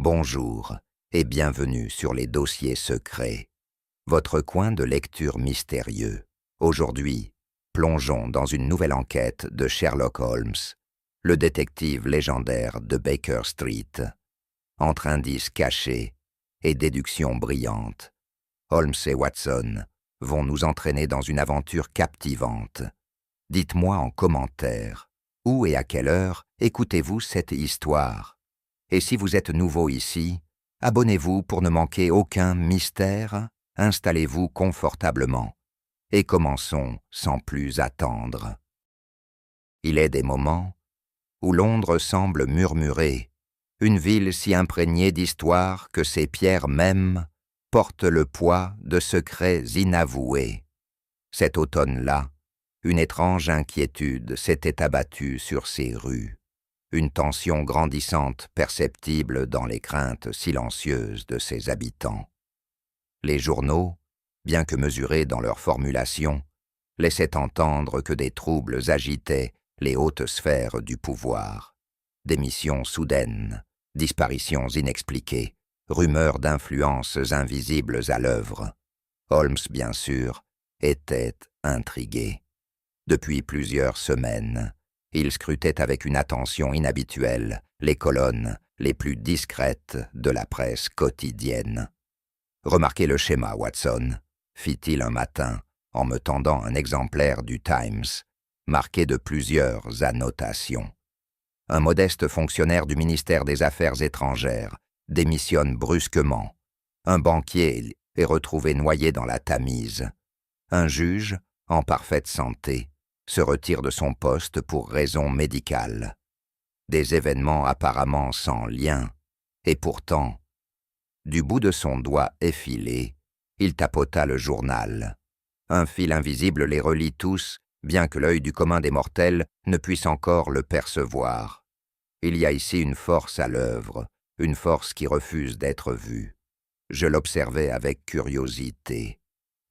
Bonjour et bienvenue sur les dossiers secrets, votre coin de lecture mystérieux. Aujourd'hui, plongeons dans une nouvelle enquête de Sherlock Holmes, le détective légendaire de Baker Street. Entre indices cachés et déductions brillantes, Holmes et Watson vont nous entraîner dans une aventure captivante. Dites-moi en commentaire, où et à quelle heure écoutez-vous cette histoire? Et si vous êtes nouveau ici, abonnez-vous pour ne manquer aucun mystère, installez-vous confortablement et commençons sans plus attendre. Il est des moments où Londres semble murmurer, une ville si imprégnée d'histoire que ses pierres mêmes portent le poids de secrets inavoués. Cet automne-là, une étrange inquiétude s'était abattue sur ces rues. Une tension grandissante perceptible dans les craintes silencieuses de ses habitants. Les journaux, bien que mesurés dans leur formulation, laissaient entendre que des troubles agitaient les hautes sphères du pouvoir. Démissions soudaines, disparitions inexpliquées, rumeurs d'influences invisibles à l'œuvre. Holmes, bien sûr, était intrigué. Depuis plusieurs semaines, il scrutait avec une attention inhabituelle les colonnes les plus discrètes de la presse quotidienne. « Remarquez le schéma, Watson », fit-il un matin en me tendant un exemplaire du Times, marqué de plusieurs annotations. Un modeste fonctionnaire du ministère des Affaires étrangères démissionne brusquement. Un banquier est retrouvé noyé dans la Tamise. Un juge, en parfaite santé, se retire de son poste pour raisons médicales. Des événements apparemment sans lien, et pourtant, du bout de son doigt effilé, il tapota le journal. Un fil invisible les relie tous, bien que l'œil du commun des mortels ne puisse encore le percevoir. Il y a ici une force à l'œuvre, une force qui refuse d'être vue. Je l'observais avec curiosité.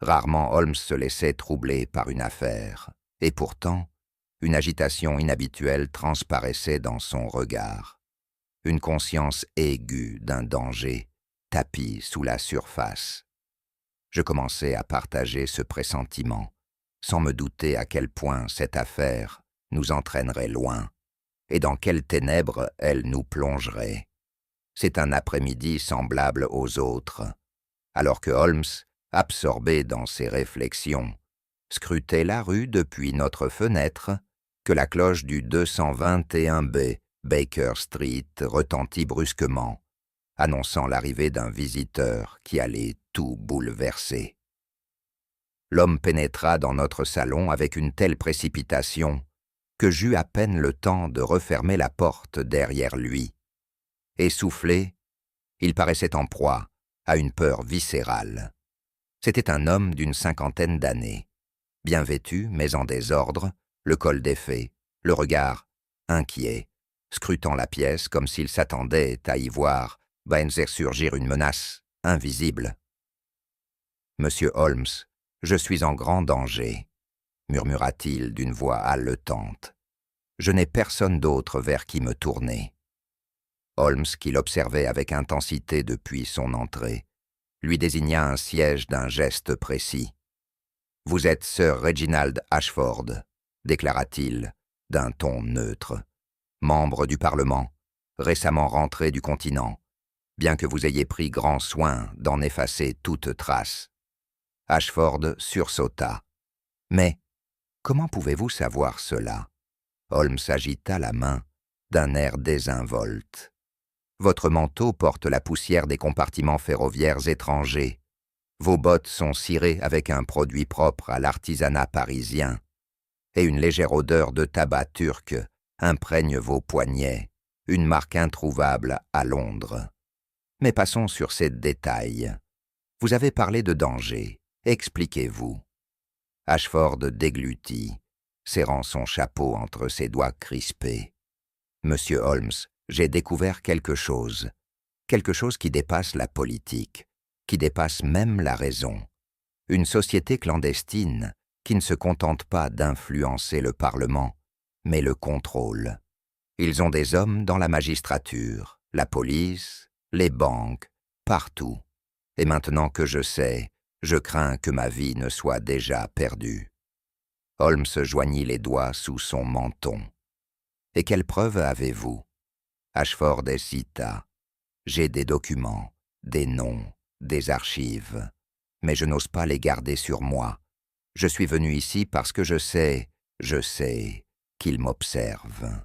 Rarement Holmes se laissait troubler par une affaire. Et pourtant, une agitation inhabituelle transparaissait dans son regard. Une conscience aiguë d'un danger tapis sous la surface. Je commençais à partager ce pressentiment, sans me douter à quel point cette affaire nous entraînerait loin, et dans quelles ténèbres elle nous plongerait. C'est un après-midi semblable aux autres, alors que Holmes, absorbé dans ses réflexions, scrutait la rue depuis notre fenêtre, que la cloche du 221B Baker Street retentit brusquement, annonçant l'arrivée d'un visiteur qui allait tout bouleverser. L'homme pénétra dans notre salon avec une telle précipitation que j'eus à peine le temps de refermer la porte derrière lui. Essoufflé, il paraissait en proie à une peur viscérale. C'était un homme d'une cinquantaine d'années. Bien vêtu, mais en désordre, le col défait, le regard inquiet, scrutant la pièce comme s'il s'attendait à y voir surgir une menace invisible. « Monsieur Holmes, je suis en grand danger », murmura-t-il d'une voix haletante. « Je n'ai personne d'autre vers qui me tourner. » Holmes, qui l'observait avec intensité depuis son entrée, lui désigna un siège d'un geste précis. « Vous êtes Sir Reginald Ashford », déclara-t-il, d'un ton neutre, « membre du Parlement, récemment rentré du continent, bien que vous ayez pris grand soin d'en effacer toute trace. » Ashford sursauta. « Mais comment pouvez-vous savoir cela ?» Holmes agita la main d'un air désinvolte. « Votre manteau porte la poussière des compartiments ferroviaires étrangers. Vos bottes sont cirées avec un produit propre à l'artisanat parisien, et une légère odeur de tabac turc imprègne vos poignets, une marque introuvable à Londres. Mais passons sur ces détails. Vous avez parlé de danger. Expliquez-vous. » Ashford déglutit, serrant son chapeau entre ses doigts crispés. « Monsieur Holmes, j'ai découvert quelque chose qui dépasse la politique, qui dépasse même la raison. Une société clandestine qui ne se contente pas d'influencer le Parlement, mais le contrôle. Ils ont des hommes dans la magistrature, la police, les banques, partout. Et maintenant que je sais, je crains que ma vie ne soit déjà perdue. Holmes joignit les doigts sous son menton. « Et quelles preuves avez-vous » Ashford hésita. « J'ai des documents, des noms, des archives, mais je n'ose pas les garder sur moi. Je suis venu ici parce que je sais qu'il m'observe. »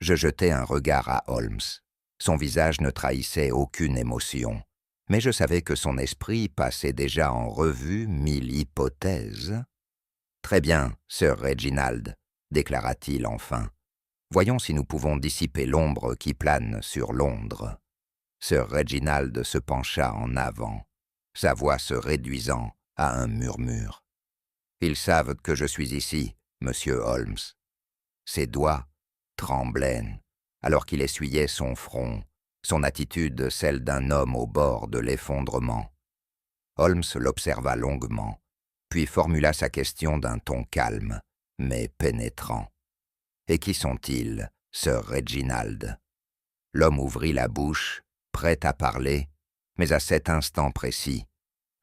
Je jetai un regard à Holmes. Son visage ne trahissait aucune émotion, mais je savais que son esprit passait déjà en revue 1000 hypothèses. « Très bien, Sir Reginald, » déclara-t-il enfin. « Voyons si nous pouvons dissiper l'ombre qui plane sur Londres. » Sir Reginald se pencha en avant, sa voix se réduisant à un murmure. « Ils savent que je suis ici, monsieur Holmes. » Ses doigts tremblaient alors qu'il essuyait son front, son attitude celle d'un homme au bord de l'effondrement. Holmes l'observa longuement, puis formula sa question d'un ton calme, mais pénétrant. « Et qui sont-ils, Sir Reginald ?» L'homme ouvrit la bouche, prêt à parler, mais à cet instant précis,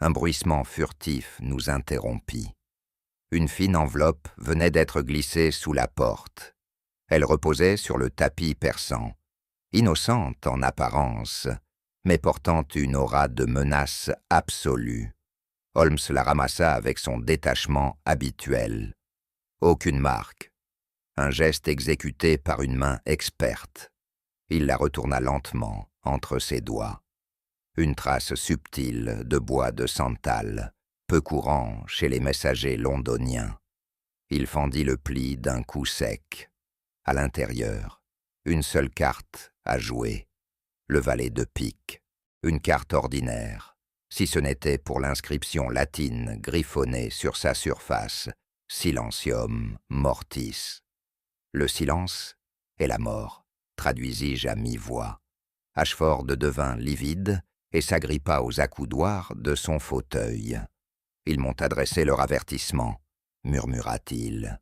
un bruissement furtif nous interrompit. Une fine enveloppe venait d'être glissée sous la porte. Elle reposait sur le tapis persan, innocente en apparence, mais portant une aura de menace absolue. Holmes la ramassa avec son détachement habituel. Aucune marque. Un geste exécuté par une main experte. Il la retourna lentement entre ses doigts. Une trace subtile de bois de santal, peu courant chez les messagers londoniens. Il fendit le pli d'un coup sec. À l'intérieur, une seule carte à jouer, le valet de pique, une carte ordinaire, si ce n'était pour l'inscription latine griffonnée sur sa surface, Silentium mortis. Le silence est la mort, traduisis-je à mi-voix. Ashford devint livide et s'agrippa aux accoudoirs de son fauteuil. « Ils m'ont adressé leur avertissement, » murmura-t-il.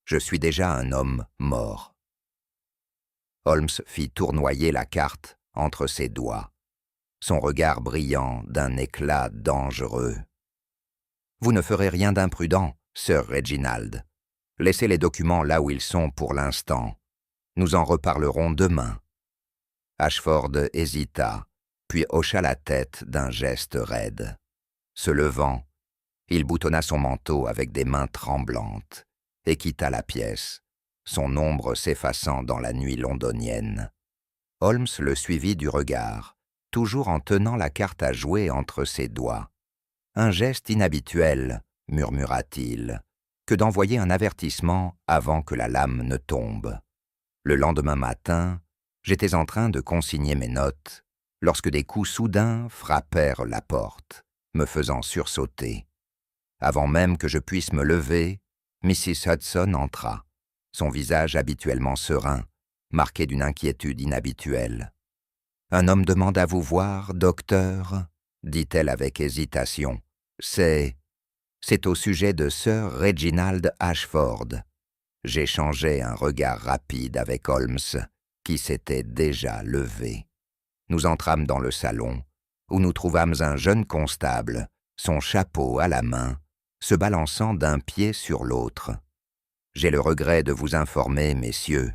« Je suis déjà un homme mort. » Holmes fit tournoyer la carte entre ses doigts, son regard brillant d'un éclat dangereux. « Vous ne ferez rien d'imprudent, Sir Reginald. Laissez les documents là où ils sont pour l'instant. Nous en reparlerons demain. » Ashford hésita, puis hocha la tête d'un geste raide. Se levant, il boutonna son manteau avec des mains tremblantes et quitta la pièce, son ombre s'effaçant dans la nuit londonienne. Holmes le suivit du regard, toujours en tenant la carte à jouer entre ses doigts. « Un geste inhabituel, » murmura-t-il, « que d'envoyer un avertissement avant que la lame ne tombe. » Le lendemain matin, j'étais en train de consigner mes notes lorsque des coups soudains frappèrent la porte, me faisant sursauter. Avant même que je puisse me lever, Mrs. Hudson entra, son visage habituellement serein, marqué d'une inquiétude inhabituelle. « Un homme demande à vous voir, docteur ?» dit-elle avec hésitation. « C'est au sujet de Sir Reginald Ashford. » J'échangeai un regard rapide avec Holmes, qui s'était déjà levé. Nous entrâmes dans le salon, où nous trouvâmes un jeune constable, son chapeau à la main, se balançant d'un pied sur l'autre. « J'ai le regret de vous informer, messieurs, »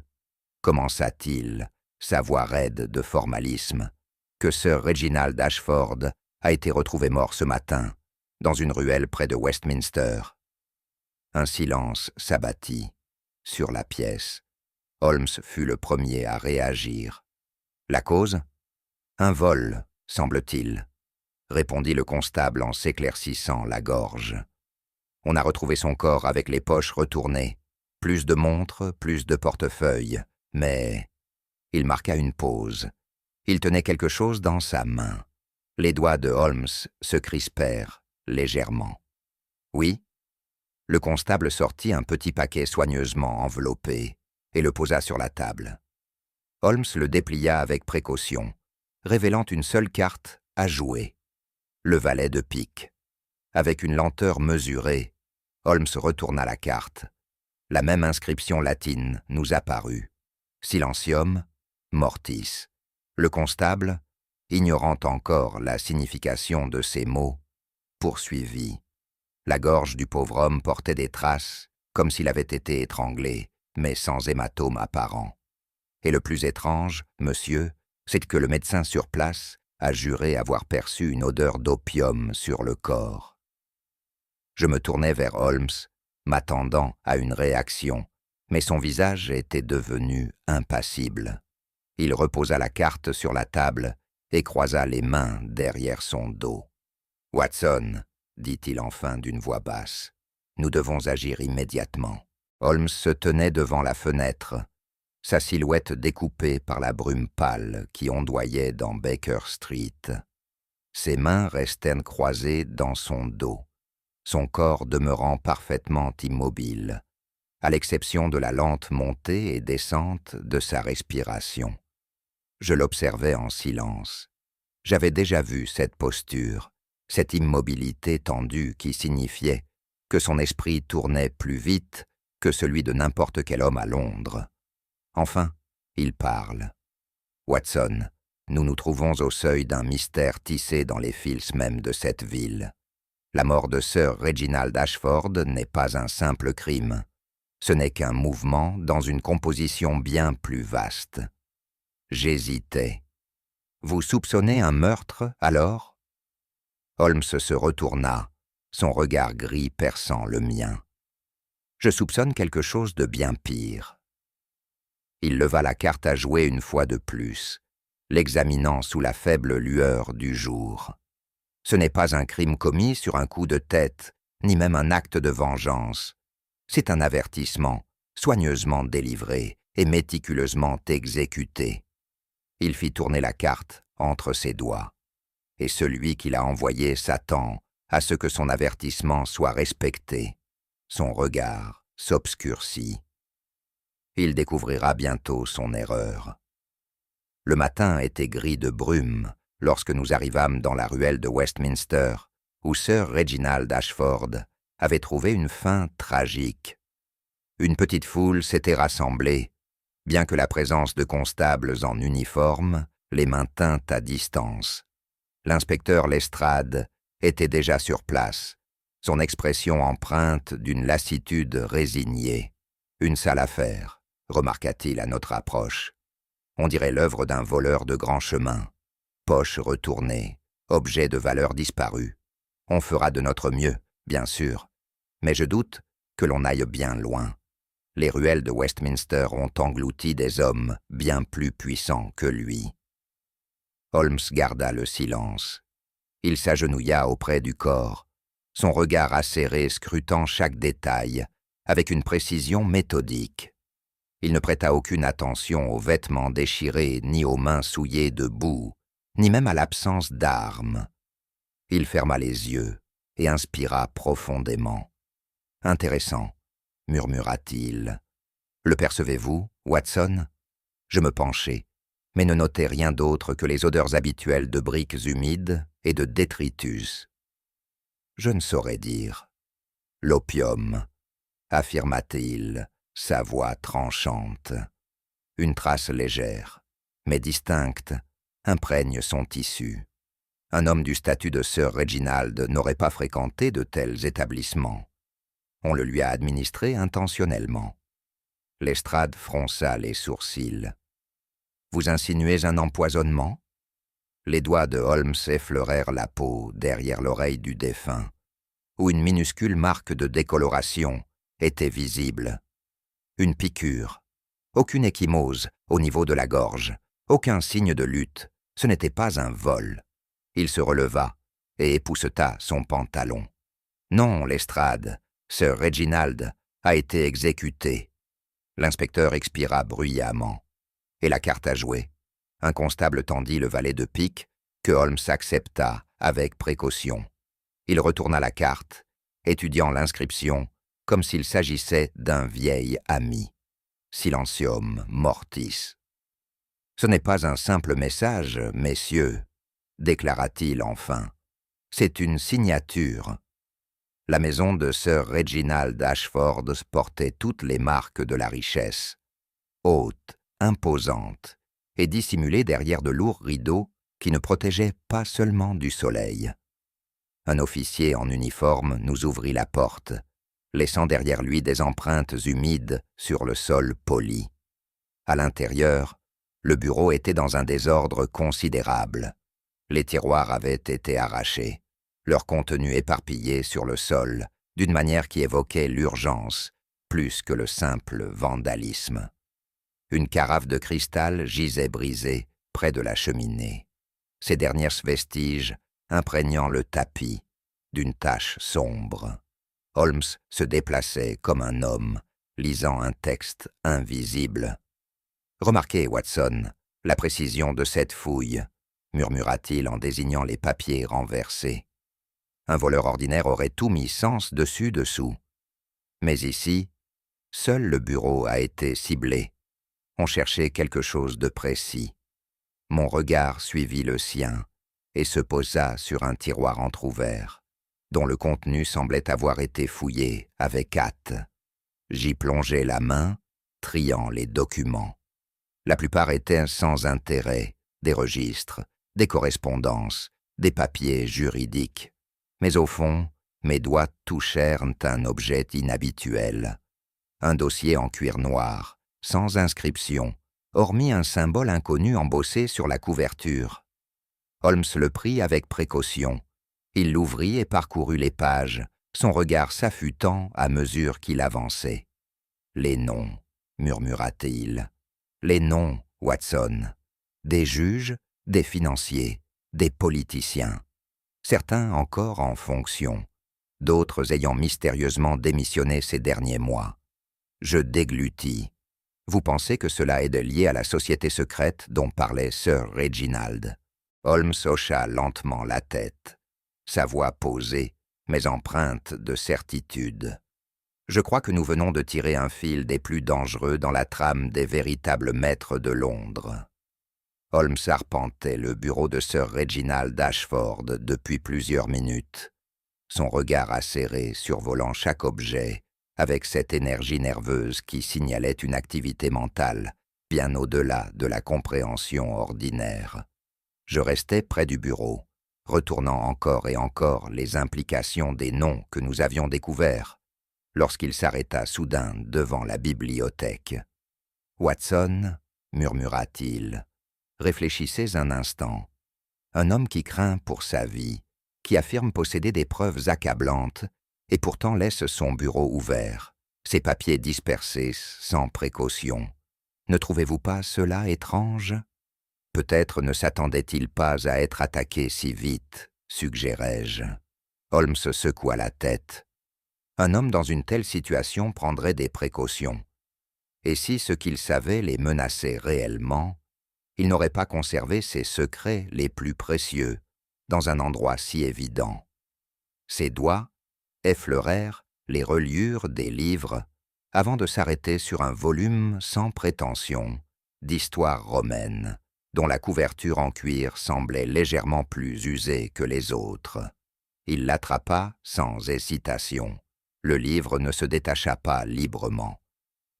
commença-t-il, sa voix raide de formalisme, « que Sir Reginald Ashford a été retrouvé mort ce matin, dans une ruelle près de Westminster. » Un silence s'abattit sur la pièce. Holmes fut le premier à réagir. « La cause ? Un vol, semble-t-il, » répondit le constable en s'éclaircissant la gorge. « On a retrouvé son corps avec les poches retournées, plus de montres, plus de portefeuilles, mais... » Il marqua une pause. Il tenait quelque chose dans sa main. Les doigts de Holmes se crispèrent légèrement. « Oui ?» Le constable sortit un petit paquet soigneusement enveloppé et le posa sur la table. Holmes le déplia avec précaution, révélant une seule carte à jouer, le valet de pique. Avec une lenteur mesurée, Holmes retourna la carte. La même inscription latine nous apparut. Silentium mortis. Le constable ignorant encore la signification de ces mots, poursuivit. La gorge du pauvre homme portait des traces, comme s'il avait été étranglé, mais sans hématome apparent. Et le plus étrange, monsieur, c'est que le médecin sur place a juré avoir perçu une odeur d'opium sur le corps. Je me tournai vers Holmes, m'attendant à une réaction, mais son visage était devenu impassible. Il reposa la carte sur la table et croisa les mains derrière son dos. « Watson, dit-il enfin d'une voix basse, nous devons agir immédiatement. » Holmes se tenait devant la fenêtre, sa silhouette découpée par la brume pâle qui ondoyait dans Baker Street. Ses mains restèrent croisées dans son dos, son corps demeurant parfaitement immobile, à l'exception de la lente montée et descente de sa respiration. Je l'observais en silence. J'avais déjà vu cette posture, cette immobilité tendue qui signifiait que son esprit tournait plus vite que celui de n'importe quel homme à Londres. Enfin, il parle. « Watson, nous nous trouvons au seuil d'un mystère tissé dans les fils mêmes de cette ville. La mort de Sir Reginald Ashford n'est pas un simple crime. Ce n'est qu'un mouvement dans une composition bien plus vaste. » J'hésitais. « Vous soupçonnez un meurtre, alors ?» Holmes se retourna, son regard gris perçant le mien. « Je soupçonne quelque chose de bien pire. » Il leva la carte à jouer une fois de plus, l'examinant sous la faible lueur du jour. Ce n'est pas un crime commis sur un coup de tête, ni même un acte de vengeance. C'est un avertissement, soigneusement délivré et méticuleusement exécuté. Il fit tourner la carte entre ses doigts, et celui qui l'a envoyé s'attend à ce que son avertissement soit respecté. Son regard s'obscurcit. Il découvrira bientôt son erreur. Le matin était gris de brume lorsque nous arrivâmes dans la ruelle de Westminster, où Sir Reginald Ashford avait trouvé une fin tragique. Une petite foule s'était rassemblée, bien que la présence de constables en uniforme les maintint à distance. L'inspecteur Lestrade était déjà sur place, son expression empreinte d'une lassitude résignée. « Une sale affaire », remarqua-t-il à notre approche. « On dirait l'œuvre d'un voleur de grand chemin. Poche retournée, objet de valeur disparu. On fera de notre mieux, bien sûr, mais je doute que l'on aille bien loin. Les ruelles de Westminster ont englouti des hommes bien plus puissants que lui. » Holmes garda le silence. Il s'agenouilla auprès du corps, son regard acéré scrutant chaque détail, avec une précision méthodique. Il ne prêta aucune attention aux vêtements déchirés, ni aux mains souillées de boue, ni même à l'absence d'armes. Il ferma les yeux et inspira profondément. « Intéressant, » murmura-t-il. « Le percevez-vous, Watson ?» Je me penchai, mais ne notai rien d'autre que les odeurs habituelles de briques humides et de détritus. « Je ne saurais dire. »« L'opium, » affirma-t-il, sa voix tranchante. Une trace légère, mais distincte, imprègne son tissu. Un homme du statut de Sir Reginald n'aurait pas fréquenté de tels établissements. On le lui a administré intentionnellement. Lestrade fronça les sourcils. « Vous insinuez un empoisonnement ?» Les doigts de Holmes effleurèrent la peau derrière l'oreille du défunt, où une minuscule marque de décoloration était visible. Une piqûre, aucune ecchymose au niveau de la gorge, aucun signe de lutte, ce n'était pas un vol. Il se releva et épousseta son pantalon. « Non, Lestrade, Sir Reginald a été exécuté. » L'inspecteur expira bruyamment. « Et la carte à jouer ?» Un constable tendit le valet de pique, que Holmes accepta avec précaution. Il retourna la carte, étudiant l'inscription comme s'il s'agissait d'un vieil ami. Silentium mortis. « Ce n'est pas un simple message, messieurs, » déclara-t-il enfin. « C'est une signature. » La maison de Sir Reginald Ashford portait toutes les marques de la richesse. Haute, imposante, et dissimulée derrière de lourds rideaux, qui ne protégeait pas seulement du soleil. Un officier en uniforme nous ouvrit la porte, laissant derrière lui des empreintes humides sur le sol poli. À l'intérieur, le bureau était dans un désordre considérable. Les tiroirs avaient été arrachés, leur contenu éparpillé sur le sol, d'une manière qui évoquait l'urgence, plus que le simple vandalisme. Une carafe de cristal gisait brisée près de la cheminée, ses derniers vestiges imprégnant le tapis d'une tache sombre. Holmes se déplaçait comme un homme, lisant un texte invisible. « Remarquez, Watson, la précision de cette fouille », murmura-t-il en désignant les papiers renversés. Un voleur ordinaire aurait tout mis sens dessus-dessous. Mais ici, seul le bureau a été ciblé. On cherchait quelque chose de précis. Mon regard suivit le sien et se posa sur un tiroir entrouvert, dont le contenu semblait avoir été fouillé avec hâte. J'y plongeai la main, triant les documents. La plupart étaient sans intérêt, des registres, des correspondances, des papiers juridiques. Mais au fond, mes doigts touchèrent un objet inhabituel. Un dossier en cuir noir, sans inscription, hormis un symbole inconnu embossé sur la couverture. Holmes le prit avec précaution. Il l'ouvrit et parcourut les pages, son regard s'affûtant à mesure qu'il avançait. « Les noms, murmura-t-il. Les noms, Watson. Des juges, des financiers, des politiciens. Certains encore en fonction, d'autres ayant mystérieusement démissionné ces derniers mois. Je déglutis. Vous pensez que cela est lié à la société secrète dont parlait Sir Reginald? Holmes hocha lentement la tête, sa voix posée, mais empreinte de certitude. Je crois que nous venons de tirer un fil des plus dangereux dans la trame des véritables maîtres de Londres. Holmes arpentait le bureau de Sir Reginald Ashford depuis plusieurs minutes, son regard acéré survolant chaque objet, avec cette énergie nerveuse qui signalait une activité mentale, bien au-delà de la compréhension ordinaire. Je restais près du bureau, retournant encore et encore les implications des noms que nous avions découverts, lorsqu'il s'arrêta soudain devant la bibliothèque. « Watson, murmura-t-il, réfléchissez un instant. Un homme qui craint pour sa vie, qui affirme posséder des preuves accablantes, et pourtant laisse son bureau ouvert, ses papiers dispersés sans précaution. Ne trouvez-vous pas cela étrange? Peut-être ne s'attendait-il pas à être attaqué si vite, suggérai-je. Holmes secoua la tête. Un homme dans une telle situation prendrait des précautions. Et si ce qu'il savait les menaçait réellement, il n'aurait pas conservé ses secrets les plus précieux dans un endroit si évident. Ses doigts effleurèrent les reliures des livres avant de s'arrêter sur un volume sans prétention d'histoire romaine, dont la couverture en cuir semblait légèrement plus usée que les autres. Il l'attrapa sans hésitation. Le livre ne se détacha pas librement.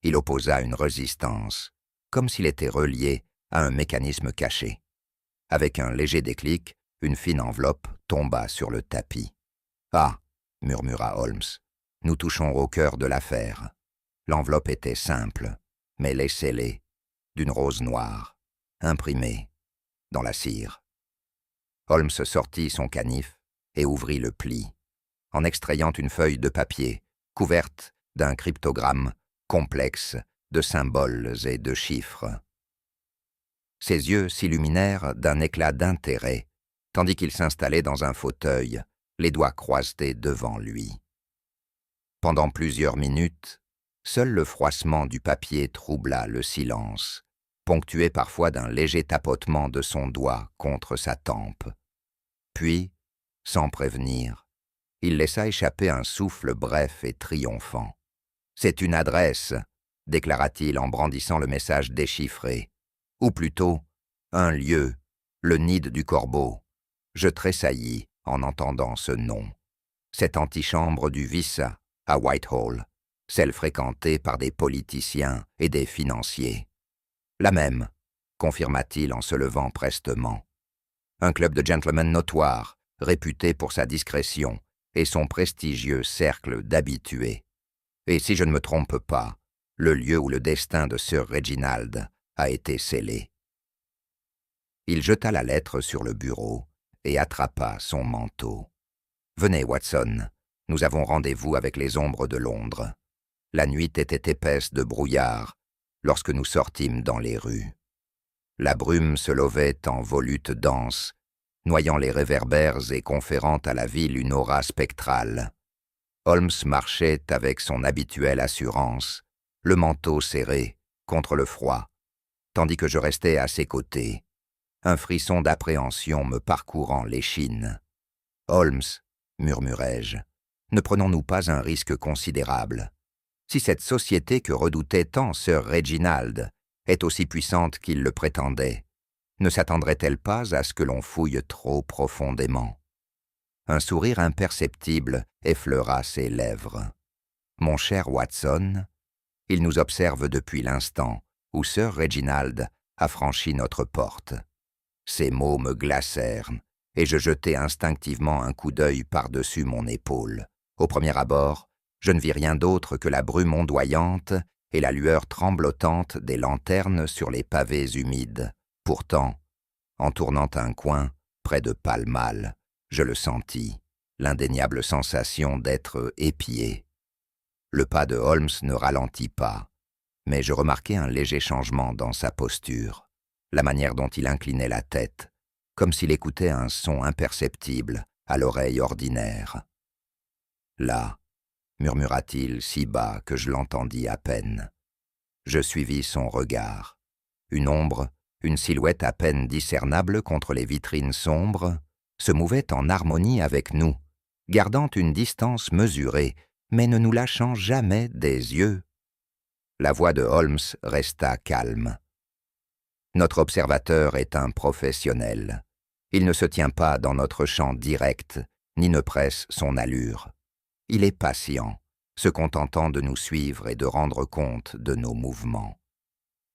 Il opposa une résistance, comme s'il était relié à un mécanisme caché. Avec un léger déclic, une fine enveloppe tomba sur le tapis. « Ah !» murmura Holmes. « Nous touchons au cœur de l'affaire. » L'enveloppe était simple, mais les scellés, d'une rose noire, imprimée dans la cire. Holmes sortit son canif et ouvrit le pli, en extrayant une feuille de papier couverte d'un cryptogramme complexe de symboles et de chiffres. Ses yeux s'illuminèrent d'un éclat d'intérêt, tandis qu'il s'installait dans un fauteuil, les doigts croisés devant lui. Pendant plusieurs minutes, seul le froissement du papier troubla le silence, ponctué parfois d'un léger tapotement de son doigt contre sa tempe. Puis, sans prévenir, il laissa échapper un souffle bref et triomphant. « C'est une adresse », déclara-t-il en brandissant le message déchiffré. « Ou plutôt, un lieu, le nid du corbeau. » Je tressaillis en entendant ce nom. Cette antichambre du Visa, à Whitehall, celle fréquentée par des politiciens et des financiers. « La même », confirma-t-il en se levant prestement. Un club de gentlemen notoire, réputé pour sa discrétion et son prestigieux cercle d'habitués. Et si je ne me trompe pas, le lieu où le destin de Sir Reginald a été scellé. Il jeta la lettre sur le bureau et attrapa son manteau. « Venez, Watson, nous avons rendez-vous avec les ombres de Londres. » La nuit était épaisse de brouillard lorsque nous sortîmes dans les rues. La brume se levait en volutes denses, noyant les réverbères et conférant à la ville une aura spectrale. Holmes marchait avec son habituelle assurance, le manteau serré contre le froid, tandis que je restais à ses côtés, un frisson d'appréhension me parcourant l'échine. « Holmes, murmurai-je, ne prenons-nous pas un risque considérable? Si cette société que redoutait tant Sir Reginald est aussi puissante qu'il le prétendait, ne s'attendrait-elle pas à ce que l'on fouille trop profondément ?» Un sourire imperceptible effleura ses lèvres. « Mon cher Watson, il nous observe depuis l'instant où Sir Reginald a franchi notre porte. » Ces mots me glacèrent, et je jetai instinctivement un coup d'œil par-dessus mon épaule. Au premier abord, je ne vis rien d'autre que la brume ondoyante et la lueur tremblotante des lanternes sur les pavés humides. Pourtant, en tournant un coin, près de Pall Mall, je le sentis, l'indéniable sensation d'être épié. Le pas de Holmes ne ralentit pas, mais je remarquai un léger changement dans sa posture, la manière dont il inclinait la tête, comme s'il écoutait un son imperceptible à l'oreille ordinaire. « Là », murmura-t-il si bas que je l'entendis à peine. Je suivis son regard. Une ombre, une silhouette à peine discernable contre les vitrines sombres, se mouvait en harmonie avec nous, gardant une distance mesurée, mais ne nous lâchant jamais des yeux. La voix de Holmes resta calme. « Notre observateur est un professionnel. Il ne se tient pas dans notre champ direct, ni ne presse son allure. Il est patient, se contentant de nous suivre et de rendre compte de nos mouvements. »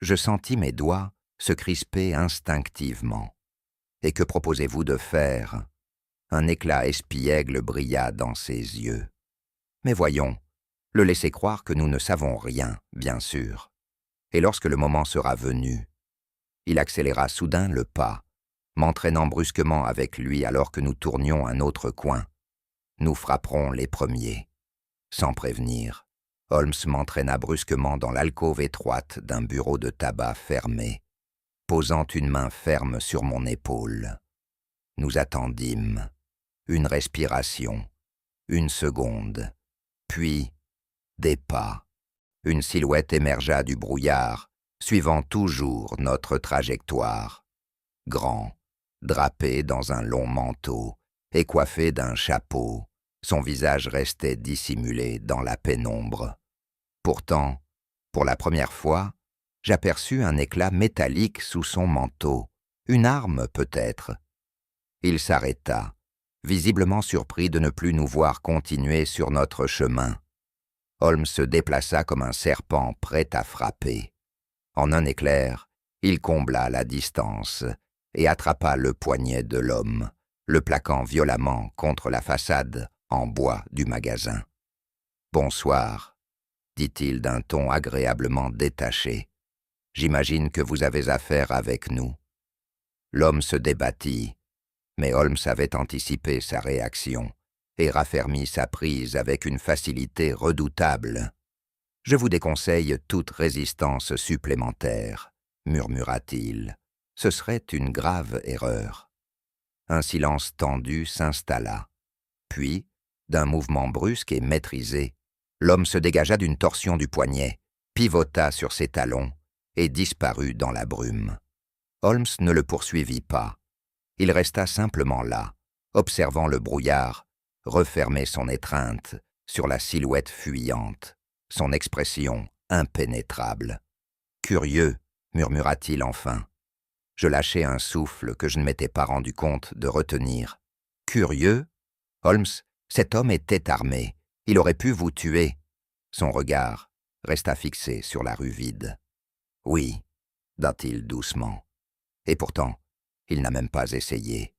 Je sentis mes doigts se crisper instinctivement. « Et que proposez-vous de faire ?» Un éclat espiègle brilla dans ses yeux. « Mais voyons, le laisser croire que nous ne savons rien, bien sûr. Et lorsque le moment sera venu, il accéléra soudain le pas, m'entraînant brusquement avec lui alors que nous tournions un autre coin. Nous frapperons les premiers. » Sans prévenir, Holmes m'entraîna brusquement dans l'alcôve étroite d'un bureau de tabac fermé, posant une main ferme sur mon épaule. Nous attendîmes. Une respiration, une seconde, puis des pas. Une silhouette émergea du brouillard, suivant toujours notre trajectoire. Grand, drapé dans un long manteau et coiffé d'un chapeau, son visage restait dissimulé dans la pénombre. Pourtant, pour la première fois, j'aperçus un éclat métallique sous son manteau, une arme peut-être. Il s'arrêta, visiblement surpris de ne plus nous voir continuer sur notre chemin. Holmes se déplaça comme un serpent prêt à frapper. En un éclair, il combla la distance et attrapa le poignet de l'homme, le plaquant violemment contre la façade en bois du magasin. « Bonsoir », dit-il d'un ton agréablement détaché. « J'imagine que vous avez affaire avec nous. » L'homme se débattit, mais Holmes avait anticipé sa réaction et raffermit sa prise avec une facilité redoutable. « Je vous déconseille toute résistance supplémentaire, » murmura-t-il. « Ce serait une grave erreur. » Un silence tendu s'installa. Puis, d'un mouvement brusque et maîtrisé, l'homme se dégagea d'une torsion du poignet, pivota sur ses talons et disparut dans la brume. Holmes ne le poursuivit pas. Il resta simplement là, observant le brouillard, refermer son étreinte sur la silhouette fuyante, son expression impénétrable. « Curieux », murmura-t-il enfin. Je lâchai un souffle que je ne m'étais pas rendu compte de retenir. « Curieux ? Holmes, cet homme était armé. Il aurait pu vous tuer. » Son regard resta fixé sur la rue vide. « Oui », dit-il doucement. « Et pourtant, Il n'a même pas essayé.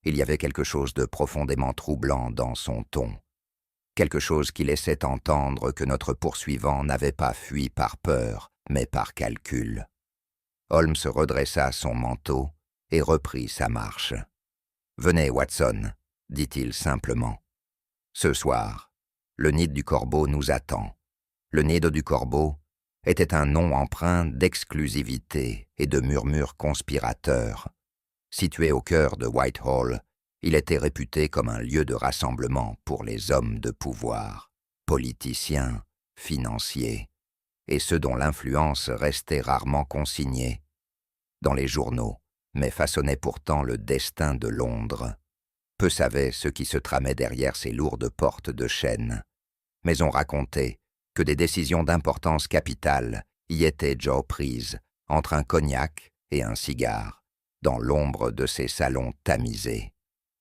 Il y avait quelque chose de profondément troublant dans son ton. Quelque chose qui laissait entendre que notre poursuivant n'avait pas fui par peur, mais par calcul. Holmes redressa son manteau et reprit sa marche. « Venez, Watson, » dit-il simplement. « Ce soir, le nid du corbeau nous attend. » Le nid du corbeau était un nom empreint d'exclusivité et de murmures conspirateurs. Situé au cœur de Whitehall, il était réputé comme un lieu de rassemblement pour les hommes de pouvoir, politiciens, financiers, et ceux dont l'influence restait rarement consignée dans les journaux, mais façonnait pourtant le destin de Londres. Peu savaient ce qui se tramait derrière ces lourdes portes de chêne, mais on racontait que des décisions d'importance capitale y étaient déjà prises entre un cognac et un cigare, dans l'ombre de ces salons tamisés.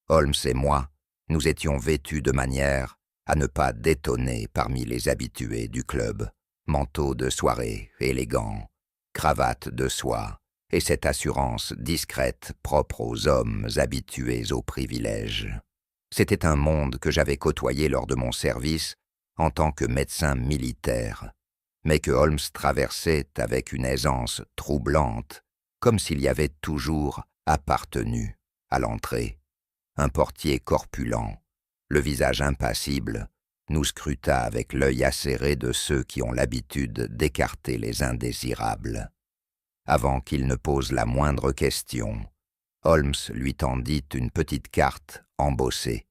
Holmes et moi, nous étions vêtus de manière à ne pas détonner parmi les habitués du club. Manteaux de soirée élégants, cravates de soie, et cette assurance discrète propre aux hommes habitués aux privilèges. C'était un monde que j'avais côtoyé lors de mon service en tant que médecin militaire, mais que Holmes traversait avec une aisance troublante, comme s'il y avait toujours appartenu à l'entrée. Un portier corpulent, le visage impassible, nous scruta avec l'œil acéré de ceux qui ont l'habitude d'écarter les indésirables. Avant qu'il ne pose la moindre question, Holmes lui tendit une petite carte embossée,